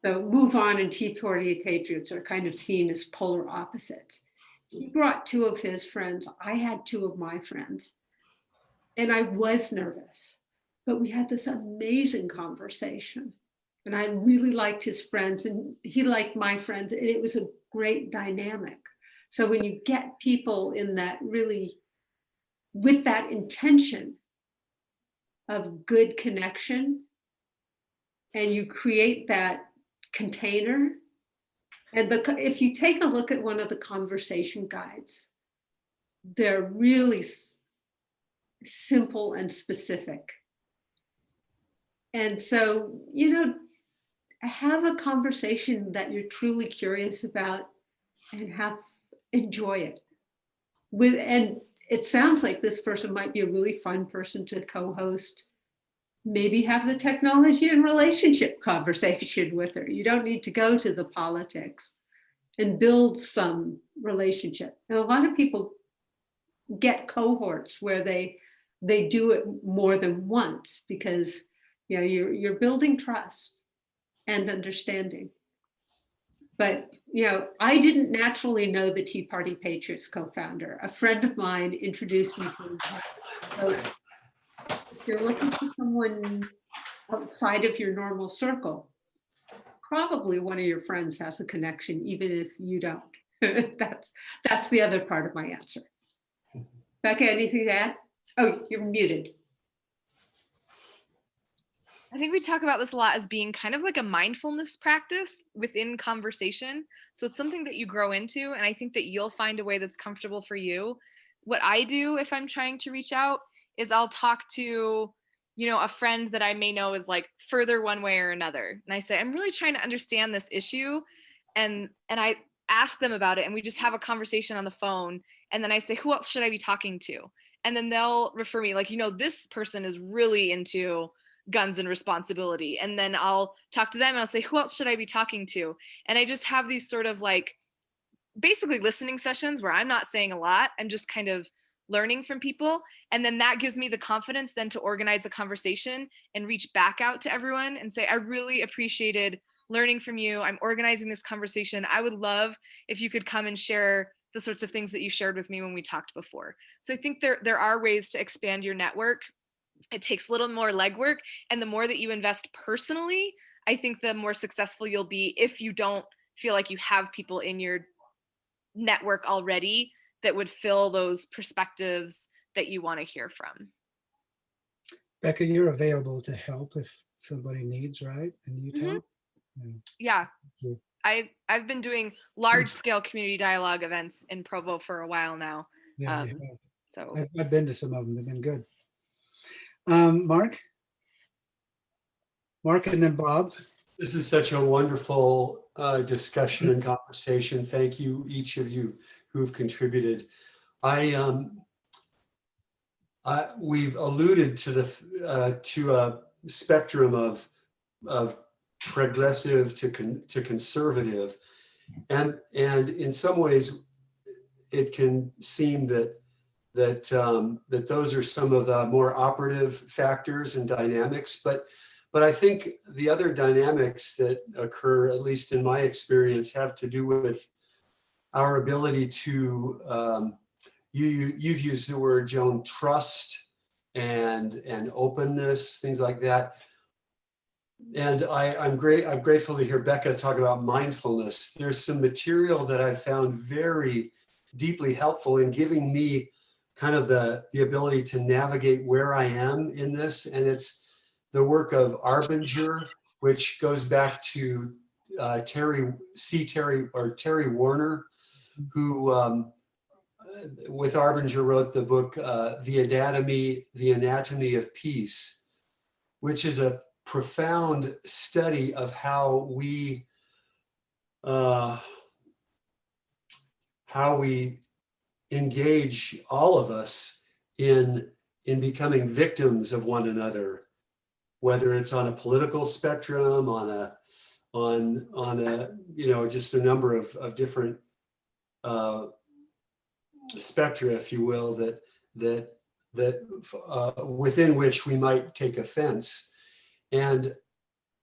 So Move On and Tea Party Patriots are kind of seen as polar opposites. He brought 2 of his friends. I had 2 of my friends. And I was nervous, but we had this amazing conversation. And I really liked his friends and he liked my friends. And it was a great dynamic. So when you get people in that really, with that intention of good connection, and you create that container, and if you take a look at one of the conversation guides, they're really simple and specific. And so, you know, have a conversation that you're truly curious about and enjoy it. And it sounds like this person might be a really fun person to co-host. Maybe have the technology and relationship conversation with her. You don't need to go to the politics, and build some relationship. And a lot of people get cohorts where they do it more than once because, you know, you're building trust and understanding. But, you know, I didn't naturally know the Tea Party Patriots co-founder. A friend of mine introduced me to him. So if you're looking for someone outside of your normal circle, probably one of your friends has a connection, even if you don't. That's the other part of my answer. Becca, anything to add? Oh, you're muted. I think we talk about this a lot as being kind of like a mindfulness practice within conversation. So it's something that you grow into, and I think that you'll find a way that's comfortable for you. What I do if I'm trying to reach out is I'll talk to, you know, a friend that I may know is like further one way or another. And I say, I'm really trying to understand this issue. And I ask them about it, and we just have a conversation on the phone. And then I say, who else should I be talking to? And then they'll refer me like, you know, this person is really into guns and responsibility. And then I'll talk to them and I'll say, who else should I be talking to? And I just have these sort of like basically listening sessions where I'm not saying a lot. I'm just kind of learning from people. And then that gives me the confidence then to organize a conversation and reach back out to everyone and say, I really appreciated learning from you. I'm organizing this conversation. I would love if you could come and share the sorts of things that you shared with me when we talked before. So I think there are ways to expand your network. It takes a little more legwork, and the more that you invest personally, I think the more successful you'll be if you don't feel like you have people in your network already that would fill those perspectives that you want to hear from. Becca, you're available to help if somebody needs, right? In Utah? Yeah. Thank you. I've been doing large scale community dialogue events in Provo for a while now. Yeah, you have. So I've been to some of them. They've been good. Mark and then Bob. This is such a wonderful discussion and conversation. Thank you, each of you who've contributed. We've alluded to a spectrum of progressive to conservative, and in some ways, it can seem that those are some of the more operative factors and dynamics, but I think the other dynamics that occur, at least in my experience, have to do with our ability to, you've used the word, Joan, trust and openness, things like that. And I'm grateful to hear Becca talk about mindfulness. There's some material that I found very deeply helpful in giving me kind of the ability to navigate where I am in this. And it's the work of Arbinger, which goes back to Terry Warner, who with Arbinger wrote the book, The Anatomy of Peace, which is a profound study of how we engage, all of us, in becoming victims of one another, whether it's on a political spectrum, on a just a number of different spectra, if you will, that within which we might take offense. And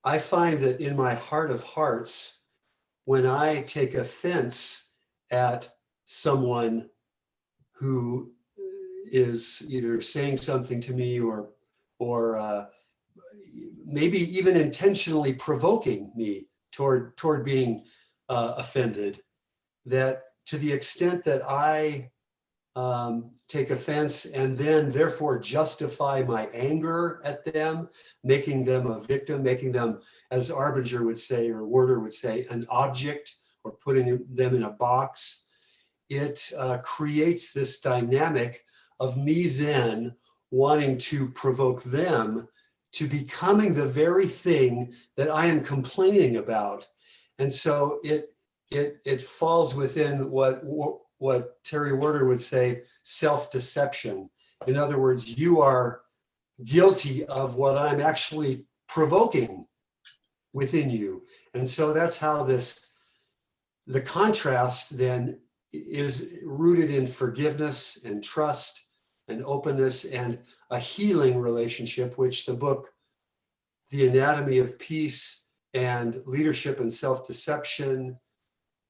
I find that in my heart of hearts, when I take offense at someone who is either saying something to me or maybe even intentionally provoking me toward being offended, that to the extent that I take offense and then therefore justify my anger at them, making them a victim, making them, as Arbinger would say, or Werder would say, an object, or putting them in a box, it creates this dynamic of me then wanting to provoke them to becoming the very thing that I am complaining about. And so it falls within what Terry Werder would say, self-deception. In other words, you are guilty of what I'm actually provoking within you. And so that's how the contrast then is rooted in forgiveness and trust and openness and a healing relationship, which the book, The Anatomy of Peace and Leadership and Self-Deception,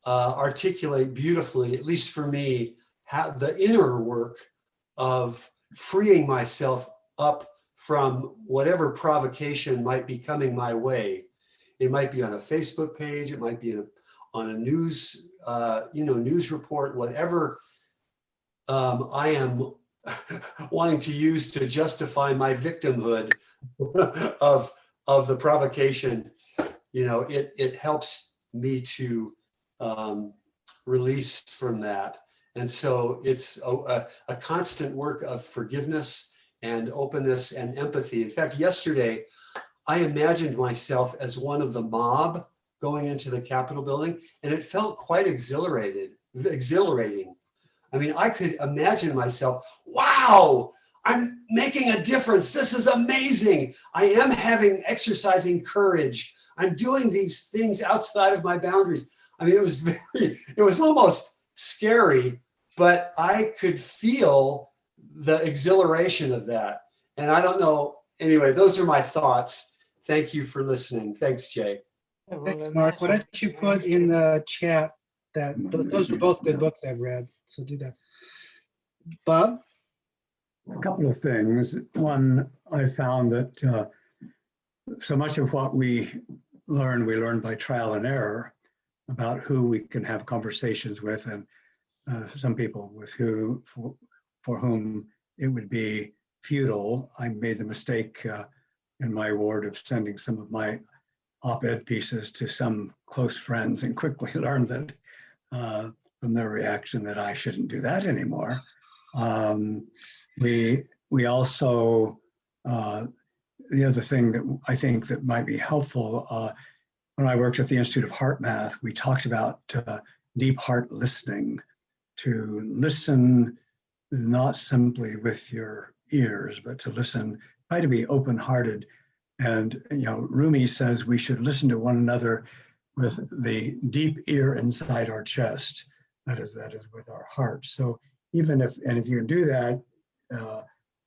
articulate beautifully, at least for me, how the inner work of freeing myself up from whatever provocation might be coming my way. It might be on a Facebook page, it might be on a news, news report, whatever I am wanting to use to justify my victimhood of the provocation. It helps me to release from that. And so it's a constant work of forgiveness and openness and empathy. In fact, yesterday, I imagined myself as one of the mob going into the Capitol building, and it felt quite exhilarating. I mean, I could imagine myself, wow, I'm making a difference. This is amazing. I am exercising courage. I'm doing these things outside of my boundaries. I mean, it was almost scary, but I could feel the exhilaration of that. And I don't know, anyway, those are my thoughts. Thank you for listening. Thanks, Jay. Thanks, Mark. Why don't you put in the chat that those are both good books I've read. So do that. Bob? A couple of things. One, I found that so much of what we learn by trial and error about who we can have conversations with, and some people for whom it would be futile. I made the mistake in my ward of sending some of my op-ed pieces to some close friends, and quickly learned that from their reaction that I shouldn't do that anymore. We also, the other thing that I think that might be helpful, when I worked at the Institute of Heart Math, we talked about deep heart listening, to listen not simply with your ears, but to listen, try to be open-hearted. And Rumi says we should listen to one another with the deep ear inside our chest. That is with our heart. So even if you can do that,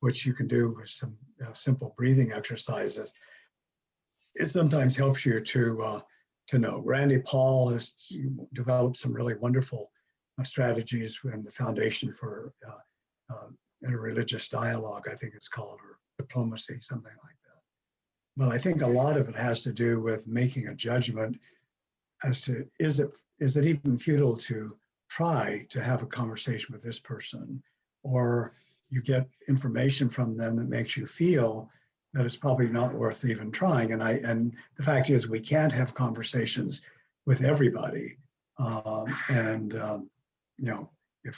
which you can do with some simple breathing exercises, it sometimes helps you to know. Randy Paul has developed some really wonderful strategies and the Foundation for Interreligious Dialogue, I think it's called, or diplomacy, something like that. But I think a lot of it has to do with making a judgment as to, is it even futile to try to have a conversation with this person, or you get information from them that makes you feel that it's probably not worth even trying. And the fact is, we can't have conversations with everybody.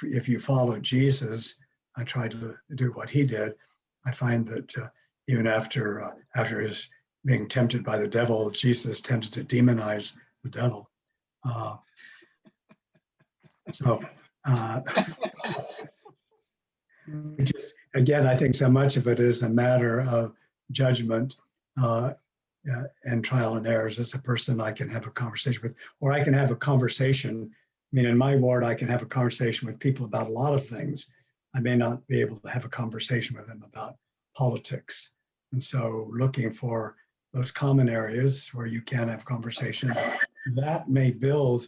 If you follow Jesus, I try to do what he did. I find that even after his being tempted by the devil, Jesus tended to demonize the devil. Again, I think so much of it is a matter of judgment and trial and errors. As a person I can have a conversation with, or I can have a conversation. I mean, in my ward, I can have a conversation with people about a lot of things, I may not be able to have a conversation with them about politics. And so looking for those common areas where you can have conversation, that may build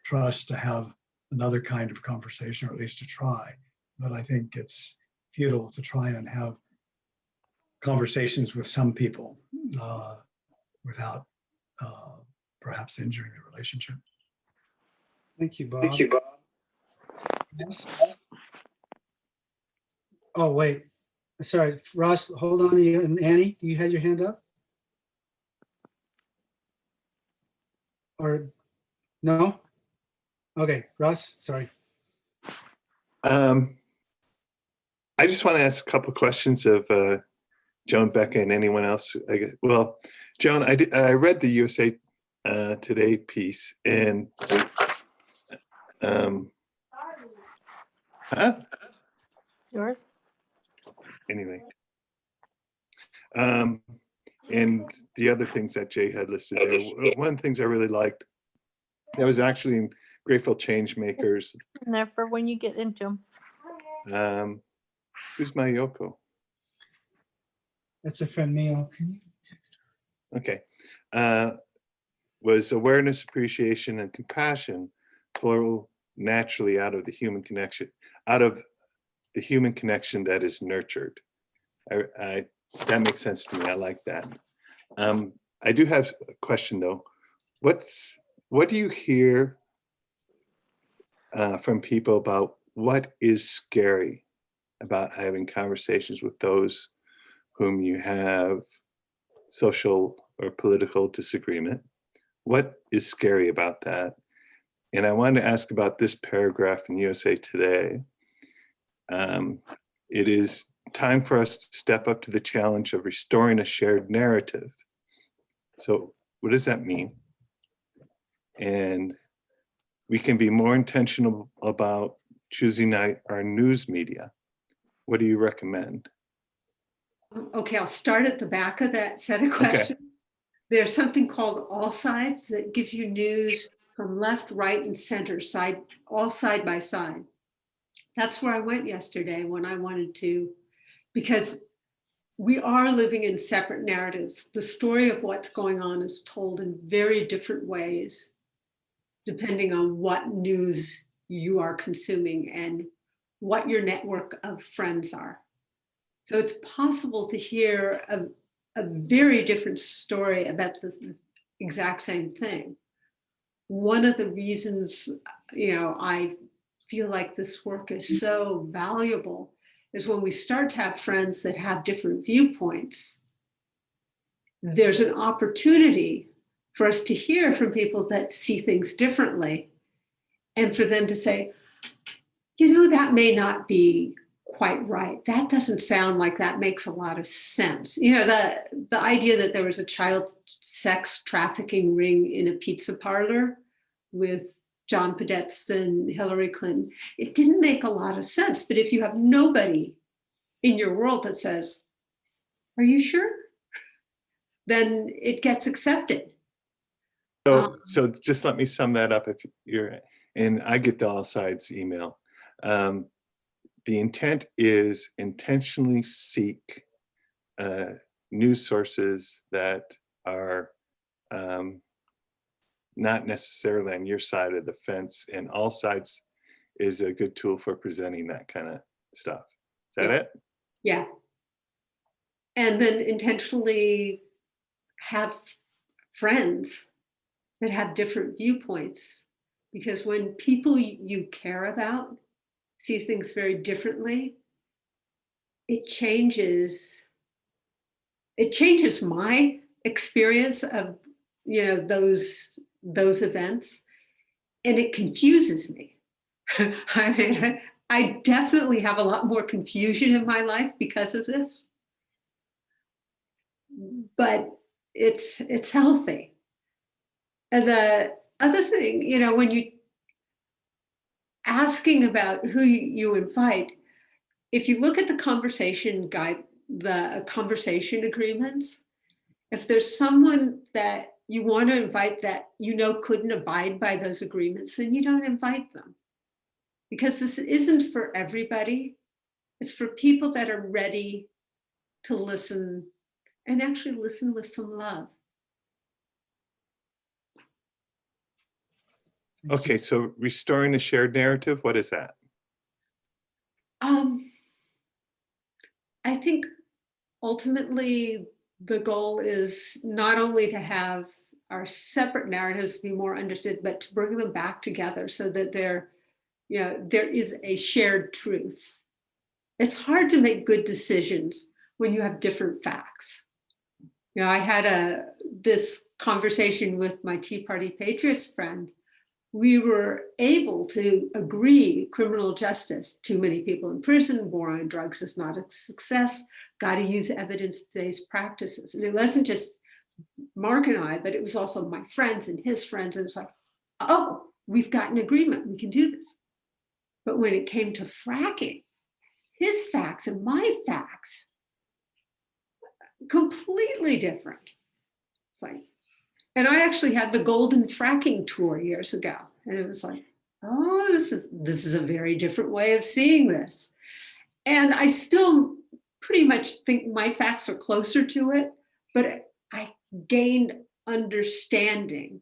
trust to have another kind of conversation, or at least to try. But I think it's futile to try and have conversations with some people without perhaps injuring the relationship. Thank you, Bob. Thank you, Bob. Yes. Oh, wait. Sorry, Ross, hold on. And Annie, you had your hand up? Or no? Okay, Ross, sorry. I just want to ask a couple questions of Joan, Becca, and anyone else. I guess. Well, Joan, I read the USA Today piece, and Yours? Anyway, and the other things that Jay had listed there. One of the things I really liked, that was actually in Grateful Change Makers. And there for when you get into them. Who's Mayoko? That's a friend, Neil. Can you text her? Okay. Was awareness, appreciation, and compassion flow naturally out of the human connection, that is nurtured. That makes sense to me. I like that. I do have a question though. What do you hear from people about what is scary about having conversations with those whom you have social or political disagreement? What is scary about that? And I wanted to ask about this paragraph in USA Today. It is time for us to step up to the challenge of restoring a shared narrative. So what does that mean? And we can be more intentional about choosing our news media. What do you recommend? Okay, I'll start at the back of that set of questions. Okay. There's something called All Sides that gives you news from left, right, and center, all side by side. That's where I went yesterday when I wanted to, because we are living in separate narratives. The story of what's going on is told in very different ways, depending on what news you are consuming and what your network of friends are. So it's possible to hear a very different story about the exact same thing. One of the reasons, I feel like this work is so valuable is when we start to have friends that have different viewpoints, there's an opportunity for us to hear from people that see things differently and for them to say, that may not be quite right. That doesn't sound like that makes a lot of sense. The idea that there was a child sex trafficking ring in a pizza parlor with John Podesta and Hillary Clinton, it didn't make a lot of sense. But if you have nobody in your world that says, are you sure? Then it gets accepted. So just let me sum that up. If you're, and I get the All Sides email. The intent is intentionally seek news sources that are not necessarily on your side of the fence, and All Sides is a good tool for presenting that kind of stuff. Is that it? Yeah. And then intentionally have friends that have different viewpoints, because when people you care about see things very differently, it changes my experience of those events, and it confuses me. I mean, I definitely have a lot more confusion in my life because of this, but it's healthy. And the other thing, when you asking about who you invite, if you look at the conversation guide, the conversation agreements, if there's someone that you want to invite that couldn't abide by those agreements, then you don't invite them. Because this isn't for everybody. It's for people that are ready to listen and actually listen with some love. Okay, so restoring the shared narrative, what is that? I think ultimately the goal is not only to have our separate narratives be more understood, but to bring them back together so that there is a shared truth. It's hard to make good decisions when you have different facts. I had this conversation with my Tea Party Patriots friend. We were able to agree criminal justice, too many people in prison, war on drugs is not a success, got to use evidence-based practices. And it wasn't just Mark and I, but it was also my friends and his friends. And it was like, oh, we've got an agreement, we can do this. But when it came to fracking, his facts and my facts, completely different. It's like, and I actually had the Golden Fracking Tour years ago. And it was like, oh, this is a very different way of seeing this. And I still pretty much think my facts are closer to it, but I gained understanding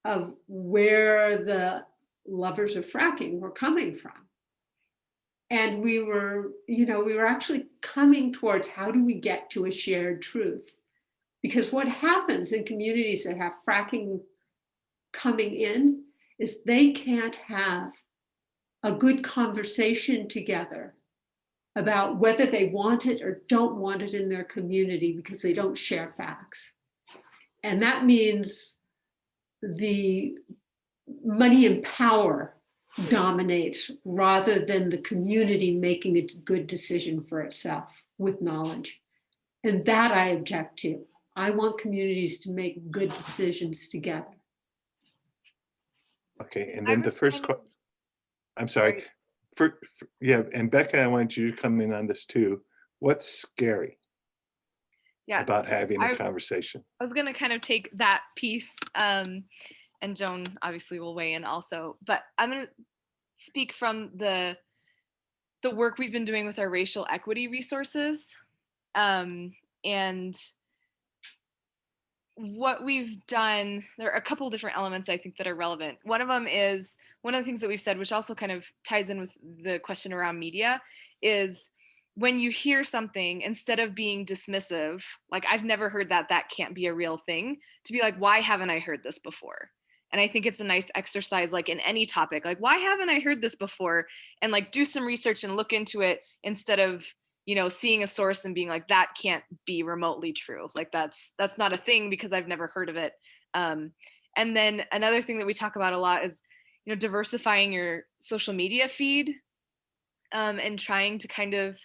of where the lovers of fracking were coming from. And we were actually coming towards how do we get to a shared truth? Because what happens in communities that have fracking coming in is they can't have a good conversation together about whether they want it or don't want it in their community because they don't share facts. And that means the money and power dominates rather than the community making a good decision for itself with knowledge. And that I object to. I want communities to make good decisions together. Okay, and then the first question, I'm sorry. Yeah, and Becca, I want you to come in on this too. What's scary about having a conversation? I was going to kind of take that piece, and Joan obviously will weigh in also, but I'm going to speak from the work we've been doing with our racial equity resources. And what we've done, there are a couple different elements I think that are relevant. One of them is, one of the things that we've said, which also kind of ties in with the question around media, is when you hear something, instead of being dismissive, like I've never heard that, that can't be a real thing, to be like, why haven't I heard this before? And I think it's a nice exercise, like in any topic, like, why haven't I heard this before? And like do some research and look into it instead of, seeing a source and being like, that can't be remotely true. Like that's not a thing because I've never heard of it. And then another thing that we talk about a lot is, diversifying your social media feed, and trying to kind of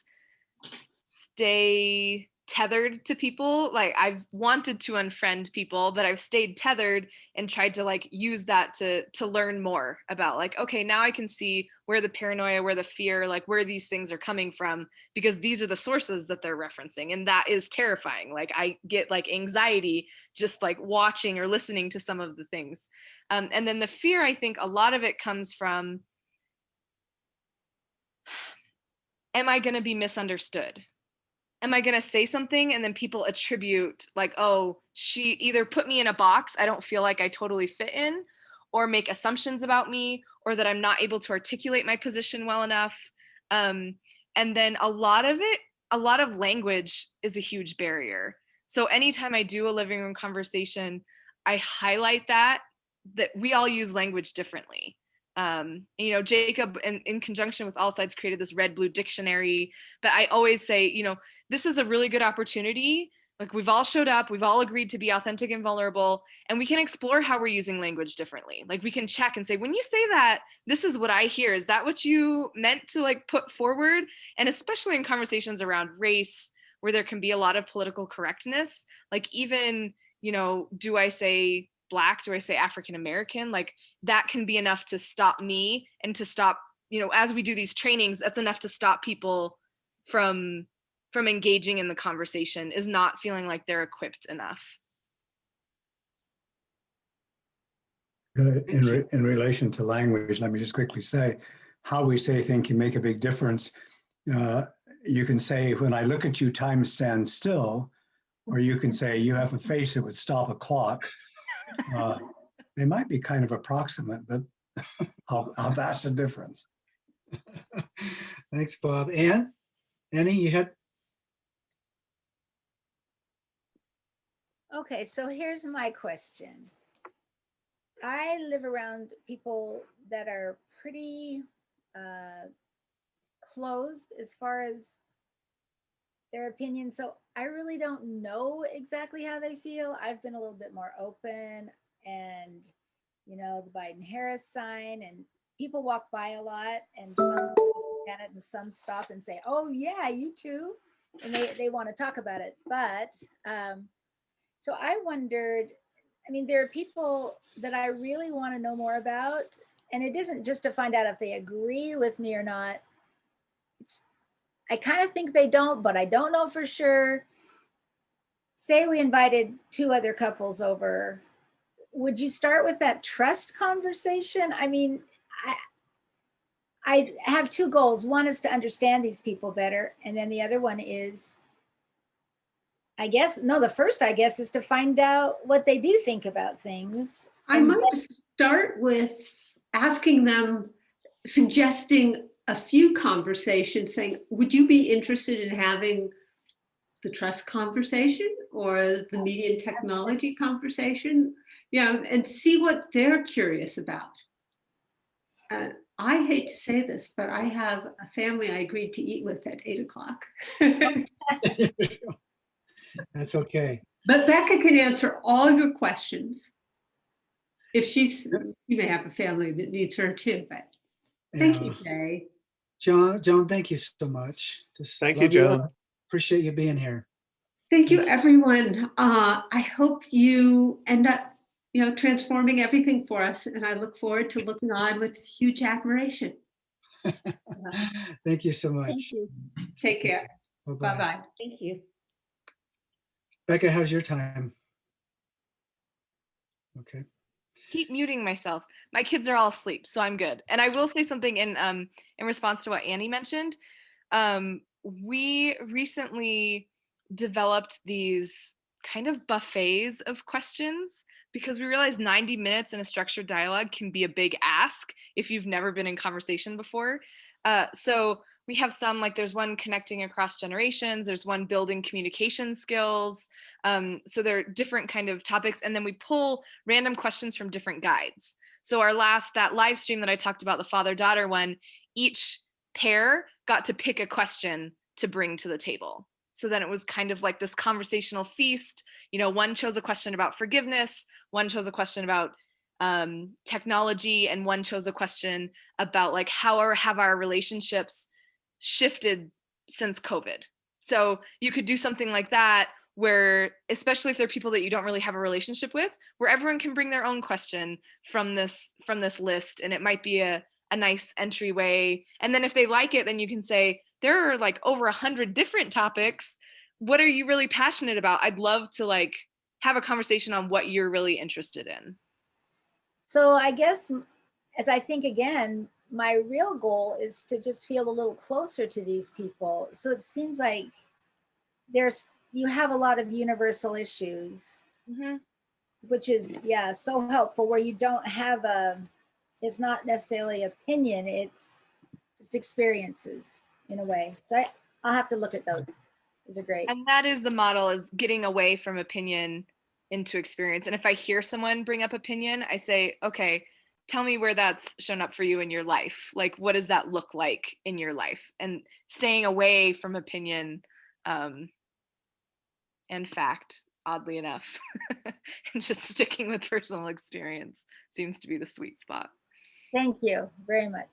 stay tethered to people. Like I've wanted to unfriend people, but I've stayed tethered and tried to like use that to learn more about like, okay, now I can see where the paranoia, where the fear, like where these things are coming from, because these are the sources that they're referencing. And that is terrifying. Like I get like anxiety just like watching or listening to some of the things. And then the fear, I think a lot of it comes from, am I going to be misunderstood? Am I going to say something and then people attribute like, oh, she either put me in a box I don't feel like I totally fit in, or make assumptions about me, or that I'm not able to articulate my position well enough. And then a lot of language is a huge barrier. So anytime I do a living room conversation, I highlight that we all use language differently. Jacob, in conjunction with All Sides, created this red blue dictionary. But I always say, this is a really good opportunity. Like we've all showed up, we've all agreed to be authentic and vulnerable, and we can explore how we're using language differently. Like we can check and say, when you say that, this is what I hear. Is that what you meant to like put forward? And especially in conversations around race, where there can be a lot of political correctness, like even, do I say Black? Do I say African American? Like that can be enough to stop me and to stop, as we do these trainings, that's enough to stop people from engaging in the conversation, is not feeling like they're equipped enough. In relation to language, let me just quickly say, how we say things can make a big difference. You can say, when I look at you, time stands still, or you can say, you have a face that would stop a clock. They might be kind of approximate, but how vast a difference. Thanks, Bob. Annie, you had. Okay, so here's my question. I live around people that are pretty closed as far as their opinion. So I really don't know exactly how they feel. I've been a little bit more open, and the Biden-Harris sign, and people walk by a lot, and some look at it and some stop and say, "Oh yeah, you too," and they want to talk about it. But so I wondered, I mean, there are people that I really want to know more about, and it isn't just to find out if they agree with me or not. I kind of think they don't, but I don't know for sure. Say we invited 2 other couples over. Would you start with that trust conversation? I mean, I have 2 goals. One is to understand these people better. And then the other one is, the first, I guess, is to find out what they do think about things. I might start with asking them, suggesting a few conversations, saying, would you be interested in having the trust conversation or the media and technology conversation? And see what they're curious about. I hate to say this, but I have a family I agreed to eat with at 8 o'clock. That's okay. But Becca can answer all your questions. If you may have a family that needs her too, but thank you, Jay. Joan, thank you so much. Thank you, Joan. Appreciate you being here. Thank you, everyone. I hope you end up, transforming everything for us. And I look forward to looking on with huge admiration. Thank you so much. Thank you. Take care. Bye-bye. Bye-bye. Thank you. Becca, how's your time? Okay. Keep muting myself. My kids are all asleep, so I'm good. And I will say something in response to what Annie mentioned. We recently developed these kind of buffets of questions because we realized 90 minutes in a structured dialogue can be a big ask if you've never been in conversation before. So we have some, like there's one connecting across generations, there's one building communication skills. So there are different kind of topics, and then we pull random questions from different guides. So that live stream that I talked about, the father-daughter one, each pair got to pick a question to bring to the table. So then it was kind of like this conversational feast. One chose a question about forgiveness, one chose a question about technology, and one chose a question about like how have our relationships shifted since COVID. So you could do something like that where, especially if there are people that you don't really have a relationship with, where everyone can bring their own question from this list, and it might be a nice entryway. And then if they like it, then you can say, there are like over 100 different topics. What are you really passionate about? I'd love to like have a conversation on what you're really interested in. So I guess, as I think again, my real goal is to just feel a little closer to these people. So it seems like you have a lot of universal issues, which is, so helpful, where you don't have it's not necessarily opinion, it's just experiences in a way. So I'll have to look at those. Those are great. And that is the model, is getting away from opinion into experience. And if I hear someone bring up opinion, I say, okay, tell me where that's shown up for you in your life. Like, what does that look like in your life? And staying away from opinion and fact, oddly enough, and just sticking with personal experience seems to be the sweet spot. Thank you very much.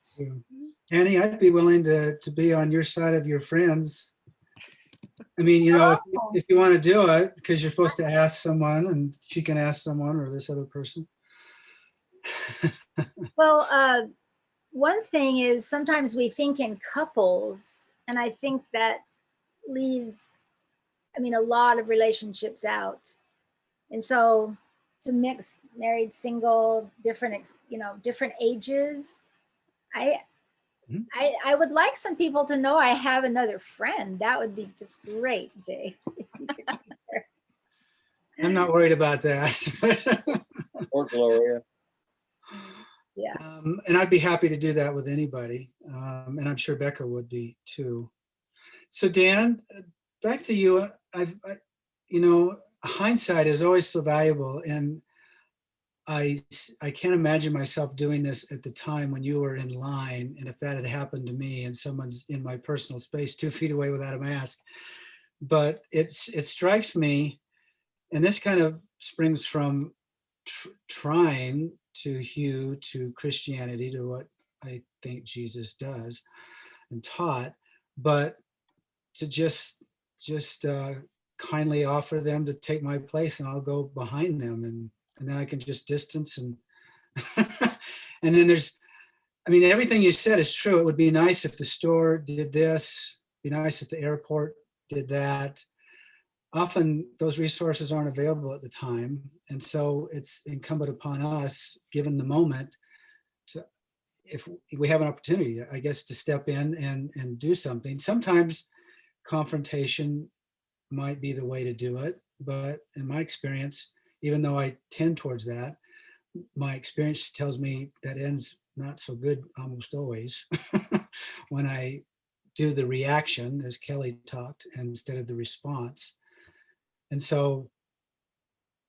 Annie, I'd be willing to be on your side of your friends. I mean, if you want to do it, because you're supposed to ask someone, and she can ask someone or this other person. Well, one thing is sometimes we think in couples, and I think that leaves, a lot of relationships out. And so to mix married, single, different ages, I would like some people to know I have another friend. That would be just great, Jay. I'm not worried about that. Or Gloria. Yeah. And I'd be happy to do that with anybody. And I'm sure Becca would be too. So Dan, back to you. You know, hindsight is always so valuable. And I can't imagine myself doing this at the time when you were in line. And if that had happened to me and someone's in my personal space 2 feet away without a mask. But it strikes me, and this kind of springs from trying to hew to Christianity, to what I think Jesus does and taught, but to just kindly offer them to take my place, and I'll go behind them, and then I can just distance and and then I mean, everything you said is true. It would be nice if the store did this, be nice if the airport did that. Often those resources aren't available at the time. And so it's incumbent upon us, given the moment, to, if we have an opportunity, I guess, to step in and do something. Sometimes confrontation might be the way to do it. But in my experience, even though I tend towards that, my experience tells me that ends not so good almost always when I do the reaction, as Kelly talked, instead of the response. And so,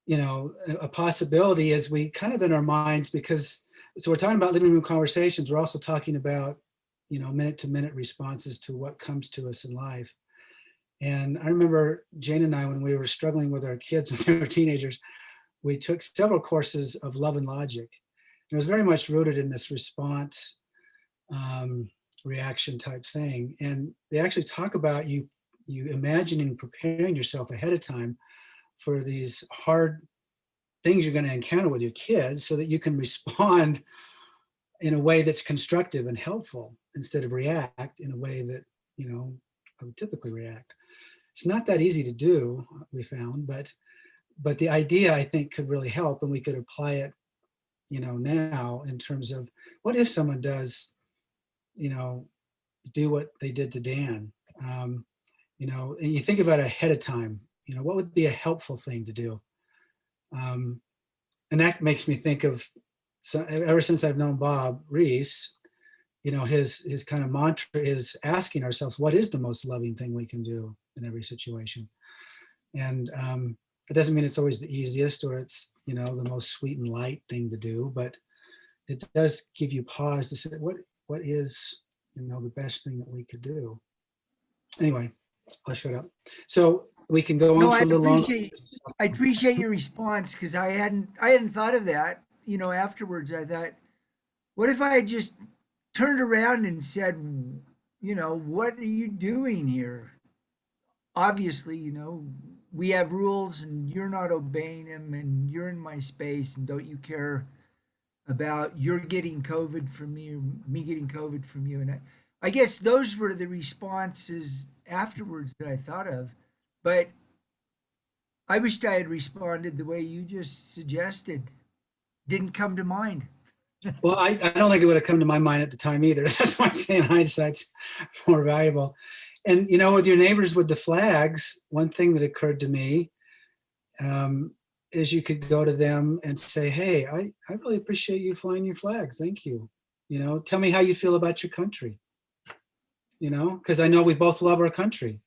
you know, a possibility is we kind of in our minds, because, so we're talking about living room conversations, we're also talking about, you know, minute to minute responses to what comes to us in life. And I remember Jane and I, when we were struggling with our kids when they were teenagers, we took several courses of love and logic. And it was very much rooted in this response reaction type thing. And they actually talk about you imagining and preparing yourself ahead of time for these hard things you're going to encounter with your kids, so that you can respond in a way that's constructive and helpful, instead of react in a way that, you know, I would typically react. It's not that easy to do, we found, but the idea, I think, could really help, and we could apply it, you know, now, in terms of what if someone does, you know, do what they did to Dan, you know, and you think about it ahead of time, you know, what would be a helpful thing to do? And that makes me think of, so ever since I've known Bob Reese, you know, his kind of mantra is asking ourselves, what is the most loving thing we can do in every situation? And it doesn't mean it's always the easiest, or it's, you know, the most sweet and light thing to do, but it does give you pause to say, what is, you know, the best thing that we could do? Anyway, I'll shut up. So we can go on for a little longer. I appreciate your response, because I hadn't thought of that. You know, afterwards I thought, what if I had just turned around and said, you know, what are you doing here? Obviously, you know, we have rules and you're not obeying them, and you're in my space, and don't you care about you're getting COVID from me or me getting COVID from you? And I guess those were the responses afterwards that I thought of. But I wished I had responded the way you just suggested. Didn't come to mind. Well, I don't think it would have come to my mind at the time either. That's why I'm saying hindsight's more valuable. And, you know, with your neighbors with the flags, one thing that occurred to me is you could go to them and say, hey, I really appreciate you flying your flags. Thank you. You know, tell me how you feel about your country. You know, because I know we both love our country.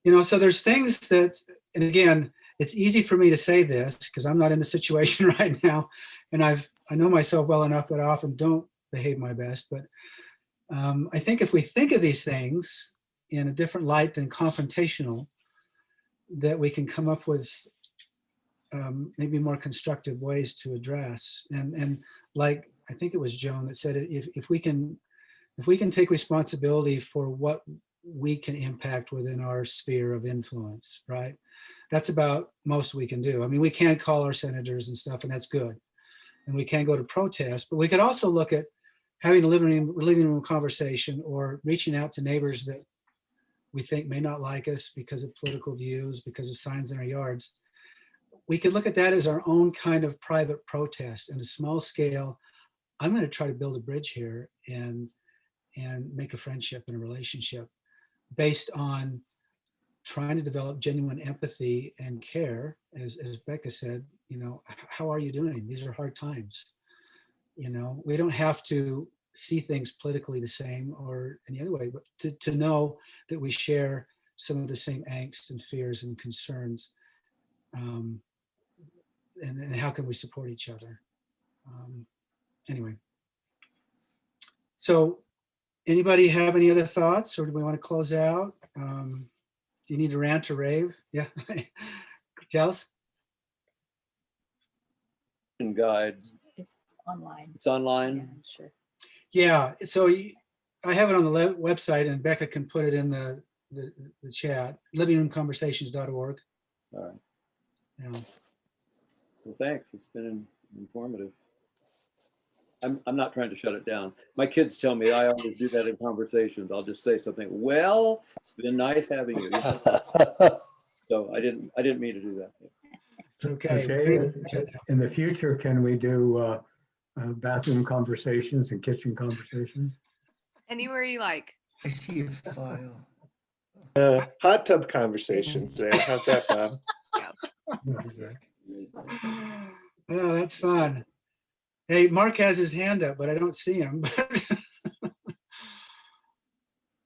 You know, so there's things that, and again, it's easy for me to say this because I'm not in the situation right now. And I know myself well enough that I often don't behave my best. But I think if we think of these things in a different light than confrontational, that we can come up with maybe more constructive ways to address. And like, I think it was Joan that said, if we can take responsibility for what we can impact within our sphere of influence, right? That's about most we can do. I mean, we can call our senators and stuff, and that's good. And we can go to protest, but we could also look at having a living room conversation, or reaching out to neighbors that we think may not like us because of political views, because of signs in our yards. We could look at that as our own kind of private protest in a small scale. I'm going to try to build a bridge here, and and make a friendship and a relationship based on trying to develop genuine empathy and care. As Becca said, you know, how are you doing? These are hard times. You know, we don't have to see things politically the same or any other way, but to know that we share some of the same angst and fears and concerns. And how can we support each other? Anyway, so anybody have any other thoughts, or do we want to close out? Do you need to rant or rave? Yeah, Jels? Guide. It's online. It's online. Yeah, I'm sure. Yeah, so I have it on the website, and Becca can put it in the chat, livingroomconversations.org. All right. Yeah. Well, thanks. It's been informative. I'm not trying to shut it down. My kids tell me I always do that in conversations. I'll just say something. Well, it's been nice having you. So I didn't mean to do that. It's okay. Jay, in the future, can we do bathroom conversations and kitchen conversations? Anywhere you like. I see a file. Hot tub conversations there. How's that, Bob? Oh, that's fun. Hey, Mark has his hand up, but I don't see him.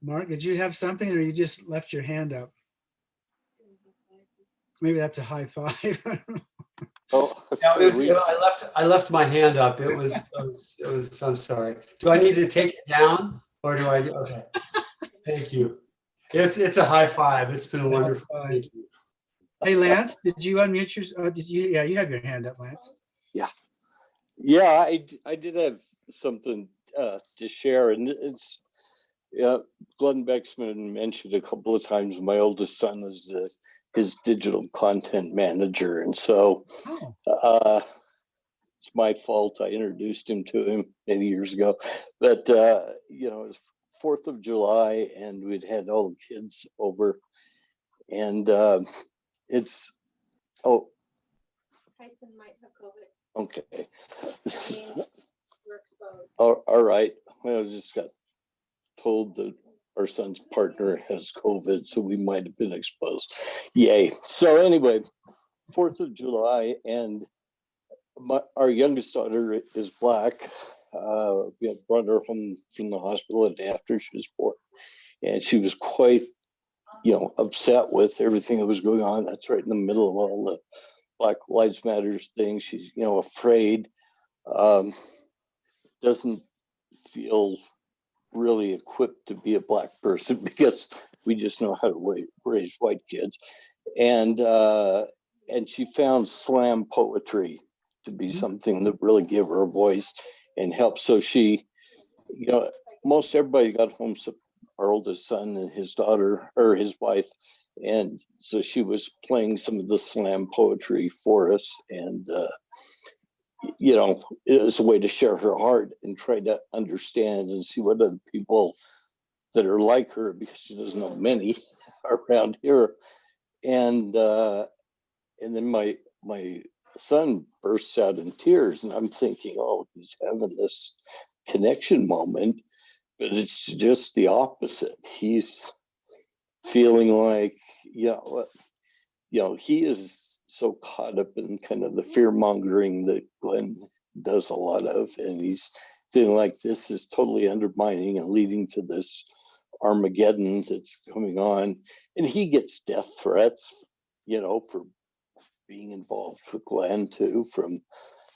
Mark, did you have something, or you just left your hand up? Maybe that's a high five. Oh, I left my hand up. It was, I'm sorry. Do I need to take it down, or do I? Okay. Thank you. It's a high five. It's been wonderful. Thank you. Hey, Lance, did you unmute your, did you, yeah, you have your hand up, Lance. Yeah, I did have something to share, and it's Glenn Bexman mentioned a couple of times my oldest son is his digital content manager, and so it's my fault. I introduced him to him many years ago, but you know, it was 4th of July, and we'd had all the kids over, and it's Tyson might have COVID. okay. All right. Well, I just got told that our son's partner has COVID, so we might have been exposed. Yay. So anyway, 4th of July, and our youngest daughter is Black. We had brought her home from the hospital a day after she was born, and she was quite, you know, upset with everything that was going on. That's right in the middle of all the Black Lives Matters thing. She's, you know, afraid, doesn't feel really equipped to be a Black person because we just know how to raise white kids. And she found slam poetry to be something that really gave her a voice and helped. So she, you know, most everybody got home, so our oldest son and his daughter, or his wife, and so she was playing some of the slam poetry for us, and you know, it was a way to share her heart and try to understand and see what other people that are like her, because she doesn't know many around here. And then my son bursts out in tears, and I'm thinking, oh, he's having this connection moment, but it's just the opposite. He's feeling like, you know, he is so caught up in kind of the fear mongering that Glenn does a lot of, and he's feeling like this is totally undermining and leading to this Armageddon that's coming on. And he gets death threats, you know, for being involved with Glenn too, from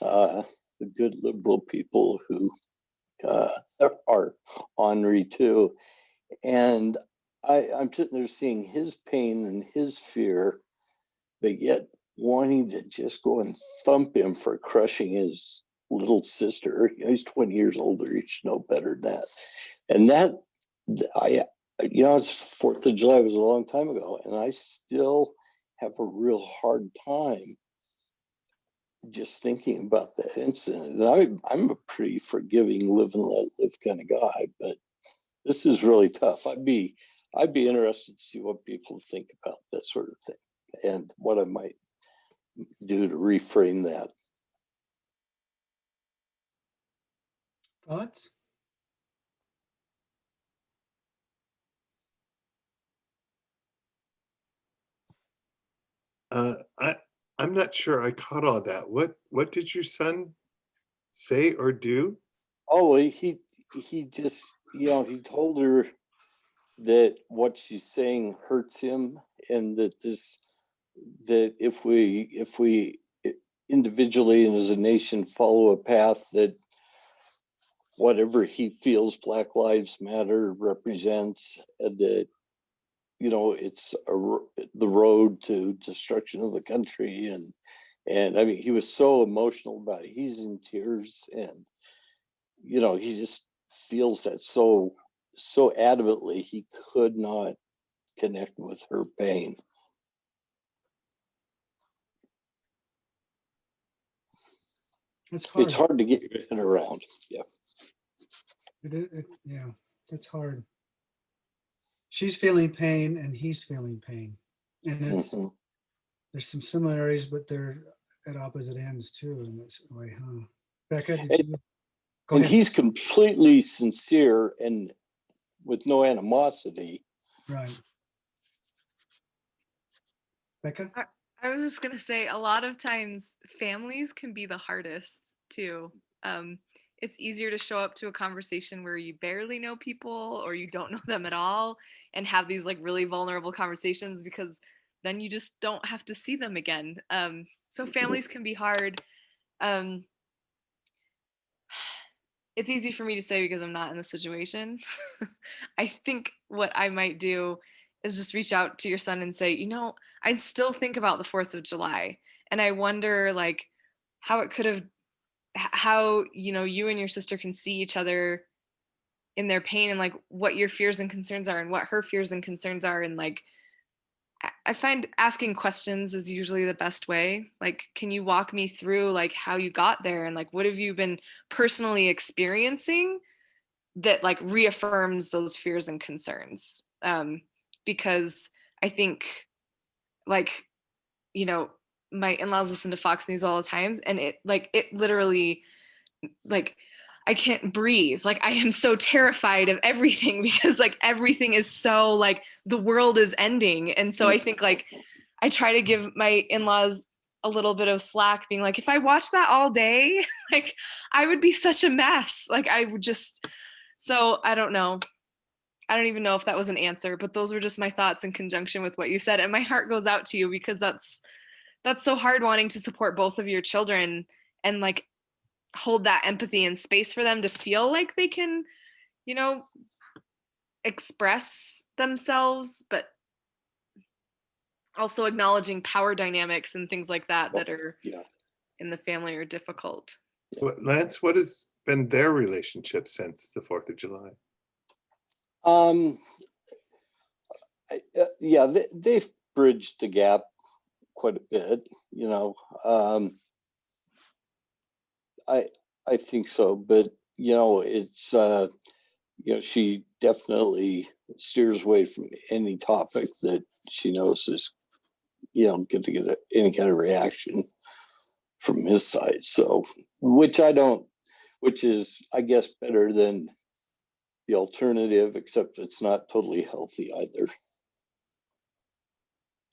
the good liberal people who are ornery too. And I'm sitting there seeing his pain and his fear, but yet wanting to just go and thump him for crushing his little sister. You know, he's 20 years older. He should know better than that. And that, you know, it's 4th of July was a long time ago, and I still have a real hard time just thinking about that incident. And I'm a pretty forgiving, live and let live kind of guy, but this is really tough. I'd be interested to see what people think about that sort of thing and what I might do to reframe that. Thoughts? I'm not sure I caught all that. What did your son say or do? Oh, he just, he told her that what she's saying hurts him, and that if we individually and as a nation follow a path that whatever he feels Black Lives Matter represents, that it's the road to destruction of the country, and I mean, he was so emotional about it. He's in tears, and he just feels that so adamantly. He could not connect with her pain. It's hard. It's hard to get your head around. Yeah. Yeah, it's hard. She's feeling pain and he's feeling pain. And there's some similarities, but they're at opposite ends too in this way, huh? Becca, did you go ahead? He's completely sincere and with no animosity. Right. Becca? I was just gonna say, a lot of times families can be the hardest too. It's easier to show up to a conversation where you barely know people or you don't know them at all and have these like really vulnerable conversations, because then you just don't have to see them again. So families can be hard. It's easy for me to say because I'm not in the situation. I think what I might do is just reach out to your son and say, I still think about the 4th of July, and I wonder like how it could have, how, you and your sister can see each other in their pain, and like what your fears and concerns are and what her fears and concerns are. And like, I find asking questions is usually the best way. Like, can you walk me through like how you got there, and like what have you been personally experiencing that like reaffirms those fears and concerns? Because I think like, my in-laws listen to Fox News all the time, and it literally, like, I can't breathe. Like, I am so terrified of everything because like everything is so like the world is ending. And so I think like I try to give my in-laws a little bit of slack, being like, if I watched that all day, like I would be such a mess. Like I would just, so I don't know. I don't even know if that was an answer, but those were just my thoughts in conjunction with what you said. And my heart goes out to you because that's so hard, wanting to support both of your children and like hold that empathy and space for them to feel like they can, express themselves, but also acknowledging power dynamics and things like that that are in the family are difficult. Lance, what has been their relationship since the 4th of July? They've bridged the gap quite a bit, I think so, but it's she definitely steers away from any topic that she knows is going to get any kind of reaction from his side. So, which is, I guess, better than the alternative, except it's not totally healthy either.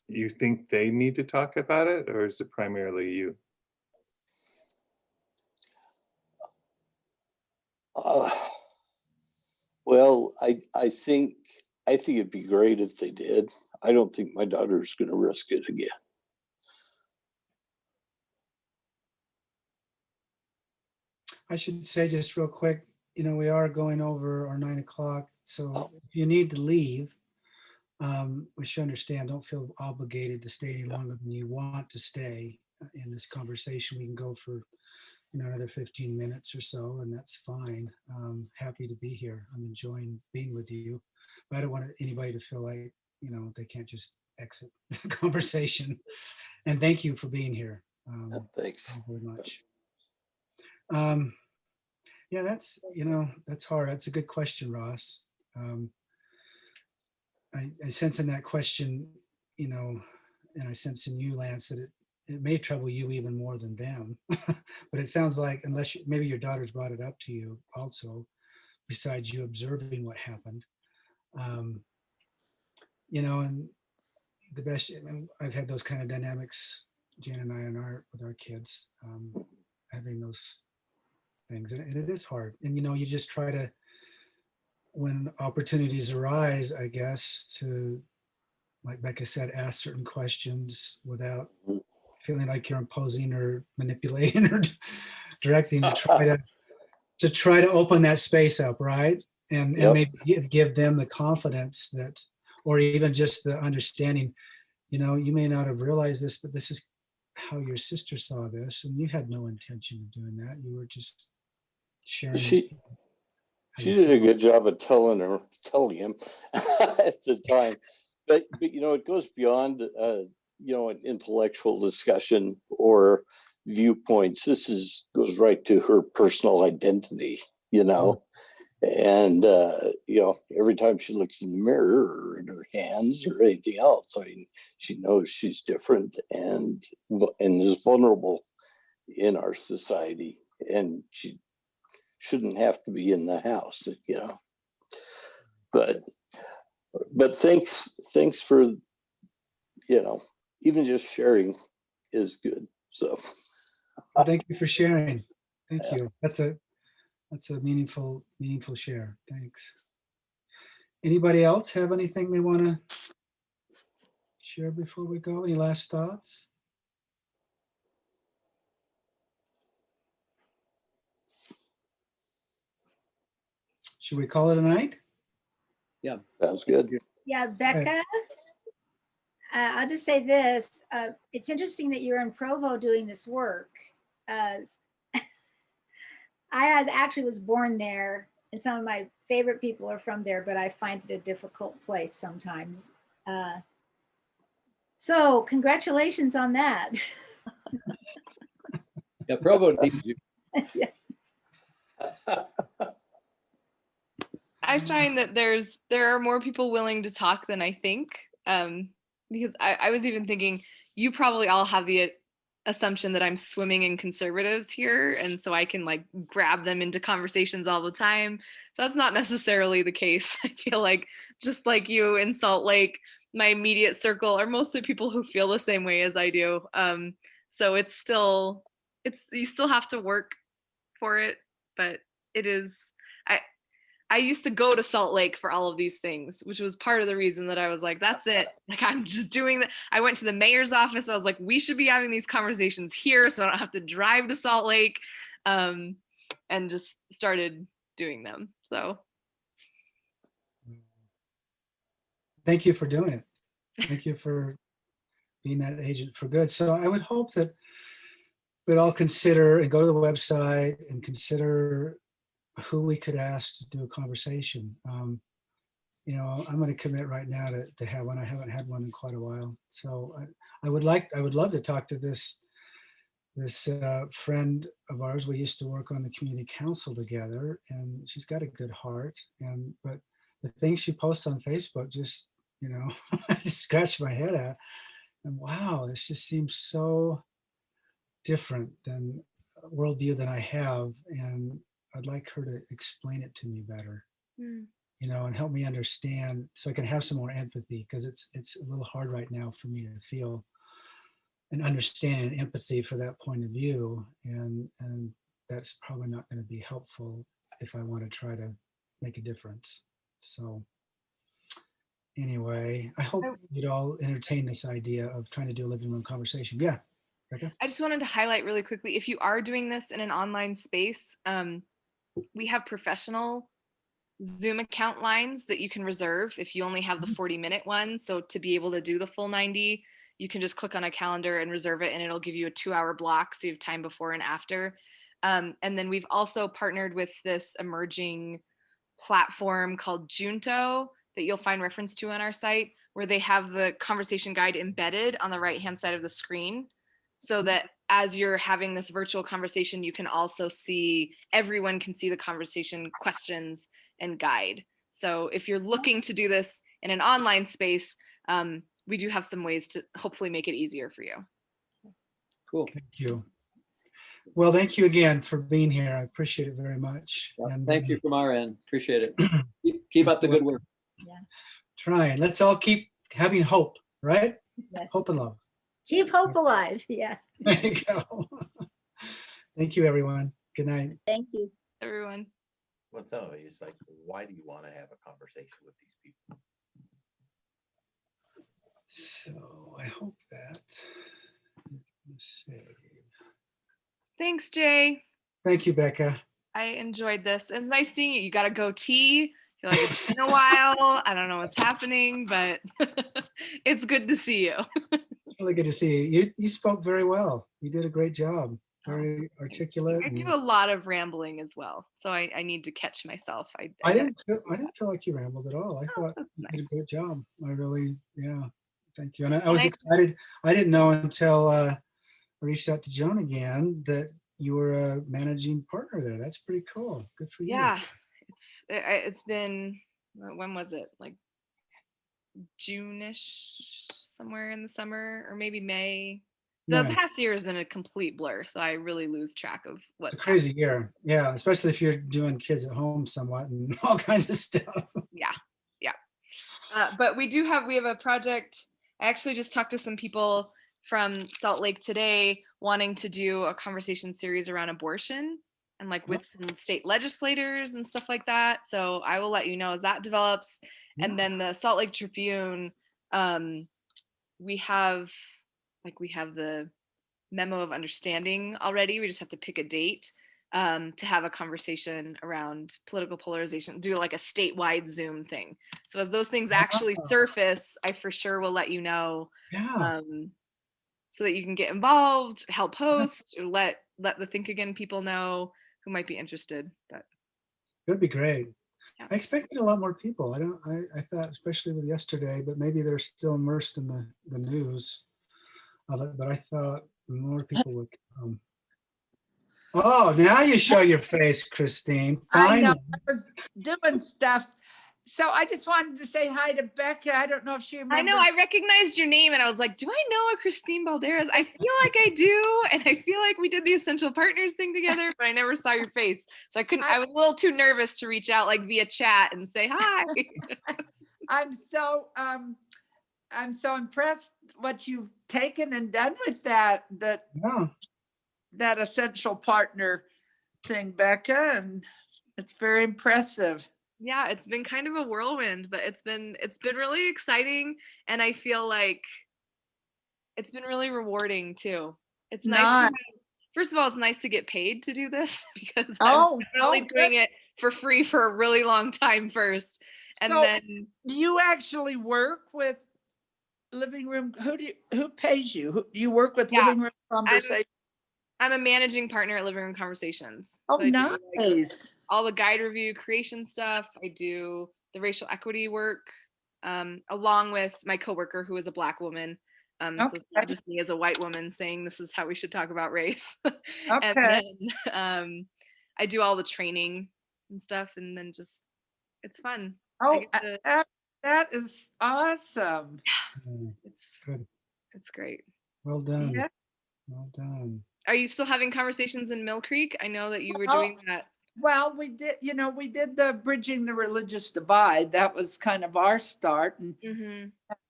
You think they need to talk about it, or is it primarily you? Well, I think it'd be great if they did. I don't think my daughter's going to risk it again. I should say just real quick, we are going over our 9 o'clock. So if you need to leave, we should understand. Don't feel obligated to stay any longer than you want to stay in this conversation. We can go for another 15 minutes or so, and that's fine. Happy to be here. I'm enjoying being with you. But I don't want anybody to feel like they can't just exit the conversation. And thank you for being here. Thanks. Thank you very much. Yeah, that's hard. That's a good question, Ross. I sense in that question, and I sense in you, Lance, that it may trouble you even more than them. But it sounds like, unless maybe your daughter's brought it up to you also, besides you observing what happened, and the best. I mean, I've had those kind of dynamics, Jan and I, with our kids, having those things, and it is hard. And you just try to, when opportunities arise, I guess, to, like Becca said, ask certain questions without feeling like you're imposing or manipulating or directing, to try to open that space up, right? And maybe give them the confidence that, or even just the understanding, you may not have realized this, but this is how your sister saw this, and you had no intention of doing that. You were just sharing. She did a good job of telling him at the time, but it goes beyond an intellectual discussion or viewpoints. This goes right to her personal identity, and every time she looks in the mirror or in her hands or anything else, I mean, she knows she's different and is vulnerable in our society, and she shouldn't have to be in the house, but thanks for even just sharing is good. So well, thank you for sharing. Thank you. That's a meaningful share. Thanks. Anybody else have anything they want to share before we go? Any last thoughts? Should we call it a night? Yeah, sounds good. Yeah, Becca, I'll just say this. It's interesting that you're in Provo doing this work. I actually was born there, and some of my favorite people are from there, but I find it a difficult place sometimes. So congratulations on that. Yeah, Provo needs you. Yeah. I find that there are more people willing to talk than I think, because I was even thinking you probably all have the assumption that I'm swimming in conservatives here, and so I can like grab them into conversations all the time. That's not necessarily the case. I feel like just like you in Salt Lake, my immediate circle are mostly people who feel the same way as I do. So you still have to work for it, but it is. I used to go to Salt Lake for all of these things, which was part of the reason that I was like, that's it. Like, I'm just doing that. I went to the mayor's office. I was like, we should be having these conversations here so I don't have to drive to Salt Lake, and just started doing them. So. Thank you for doing it. Thank you for being that agent for good. So I would hope that we'd all consider and go to the website and consider who we could ask to do a conversation. I'm going to commit right now to have one. I haven't had one in quite a while. So I would love to talk to this friend of ours. We used to work on the community council together, and she's got a good heart. But the things she posts on Facebook just, I just scratched my head at. And wow, this just seems so different than a worldview that I have. And I'd like her to explain it to me better, and help me understand so I can have some more empathy, because it's a little hard right now for me to feel and understand and empathy for that point of view. And that's probably not going to be helpful if I want to try to make a difference. So anyway, I hope you'd all entertain this idea of trying to do a living room conversation. Yeah. Becca? I just wanted to highlight really quickly, if you are doing this in an online space, we have professional Zoom account lines that you can reserve if you only have the 40-minute one. So to be able to do the full 90, you can just click on a calendar and reserve it, and it'll give you a 2-hour block. So you have time before and after. And then we've also partnered with this emerging platform called Junto that you'll find reference to on our site, where they have the conversation guide embedded on the right-hand side of the screen, so that as you're having this virtual conversation, you can also see, everyone can see the conversation questions and guide. So if you're looking to do this in an online space, we do have some ways to hopefully make it easier for you. Cool. Thank you. Well, thank you again for being here. I appreciate it very much. Well, and thank you from our end. Appreciate it. Keep up the good work. Yeah. Trying. Let's all keep having hope, right? Yes. Hope and love. Keep hope alive. Yeah. There you go. Thank you, everyone. Good night. Thank you. Everyone. Well, some of it's like, why do you want to have a conversation with these people? So I hope that. Save. Thanks, Jay. Thank you, Becca. I enjoyed this. It's nice seeing you. You got a goatee. I feel like it's been a while. I don't know what's happening, but it's good to see you. It's really good to see you. You spoke very well. You did a great job. Very articulate. I do a lot of rambling as well, so I need to catch myself. I didn't feel like you rambled at all. I thought you did a nice. great job. I really, yeah. Thank you. And I was excited. I didn't know until I reached out to Joan again that you were a managing partner there. That's pretty cool. Good for you. Yeah, it's been, when was it? Like June-ish, somewhere in the summer, or maybe May. The Yeah. past year has been a complete blur, so I really lose track of what's It's a crazy year. Yeah, especially if you're doing kids at home somewhat and all kinds of stuff. Yeah. But we have a project. I actually just talked to some people from Salt Lake today wanting to do a conversation series around abortion and like with some state legislators and stuff like that. So I will let you know as that develops. And then the Salt Lake Tribune, we have the memo of understanding already. We just have to pick a date to have a conversation around political polarization, do like a statewide Zoom thing. So as those things actually surface, I for sure will let you know. Yeah. So that you can get involved, help host, or let the Think Again people know who might be interested. But That'd be great. Yeah. I expected a lot more people. I thought, especially with yesterday, but maybe they're still immersed in the news of it. But I thought more people would come. Oh, now you show your face, Christine. I know, Finally. I was doing stuff. So I just wanted to say hi to Becca. I don't know if she remembers. I know, I recognized your name and I was like, do I know a Christine Balderas? I feel like I do. And I feel like we did the Essential Partners thing together, but I never saw your face. So I was a little too nervous to reach out like via chat and say hi. I'm so impressed what you've taken and done with that Essential Partner thing, Becca, and it's very impressive. Yeah, it's been kind of a whirlwind, but it's been really exciting, and I feel like it's been really rewarding too. It's nice. First of all, it's nice to get paid to do this because I'm really doing it for free for a really long time first. And so then do you actually work with Living Room? Who pays you? Do you work with Living Room Conversations? I'm a managing partner at Living Room Conversations. Oh, so nice. All the guide review creation stuff. I do the racial equity work, along with my coworker who is a Black woman. So it's not just me as a white woman saying this is how we should talk about race. And then I do all the training and stuff, and then just it's fun. Oh, that is awesome. It's good. It's great. Well done. Yeah. Well done. Are you still having conversations in Mill Creek? I know that you were doing that. Well, we did the Bridging the Religious Divide. That was kind of our start. And,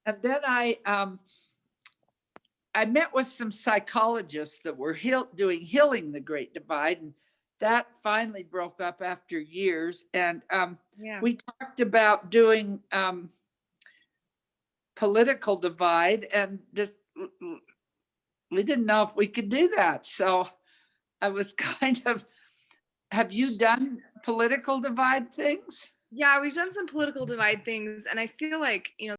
and then I met with some psychologists that were doing Healing the Great Divide. And that finally broke up after years. And we talked about doing Political Divide, and just we didn't know if we could do that. So I was kind of, have you done Political Divide things? Yeah, we've done some Political Divide things, and I feel like,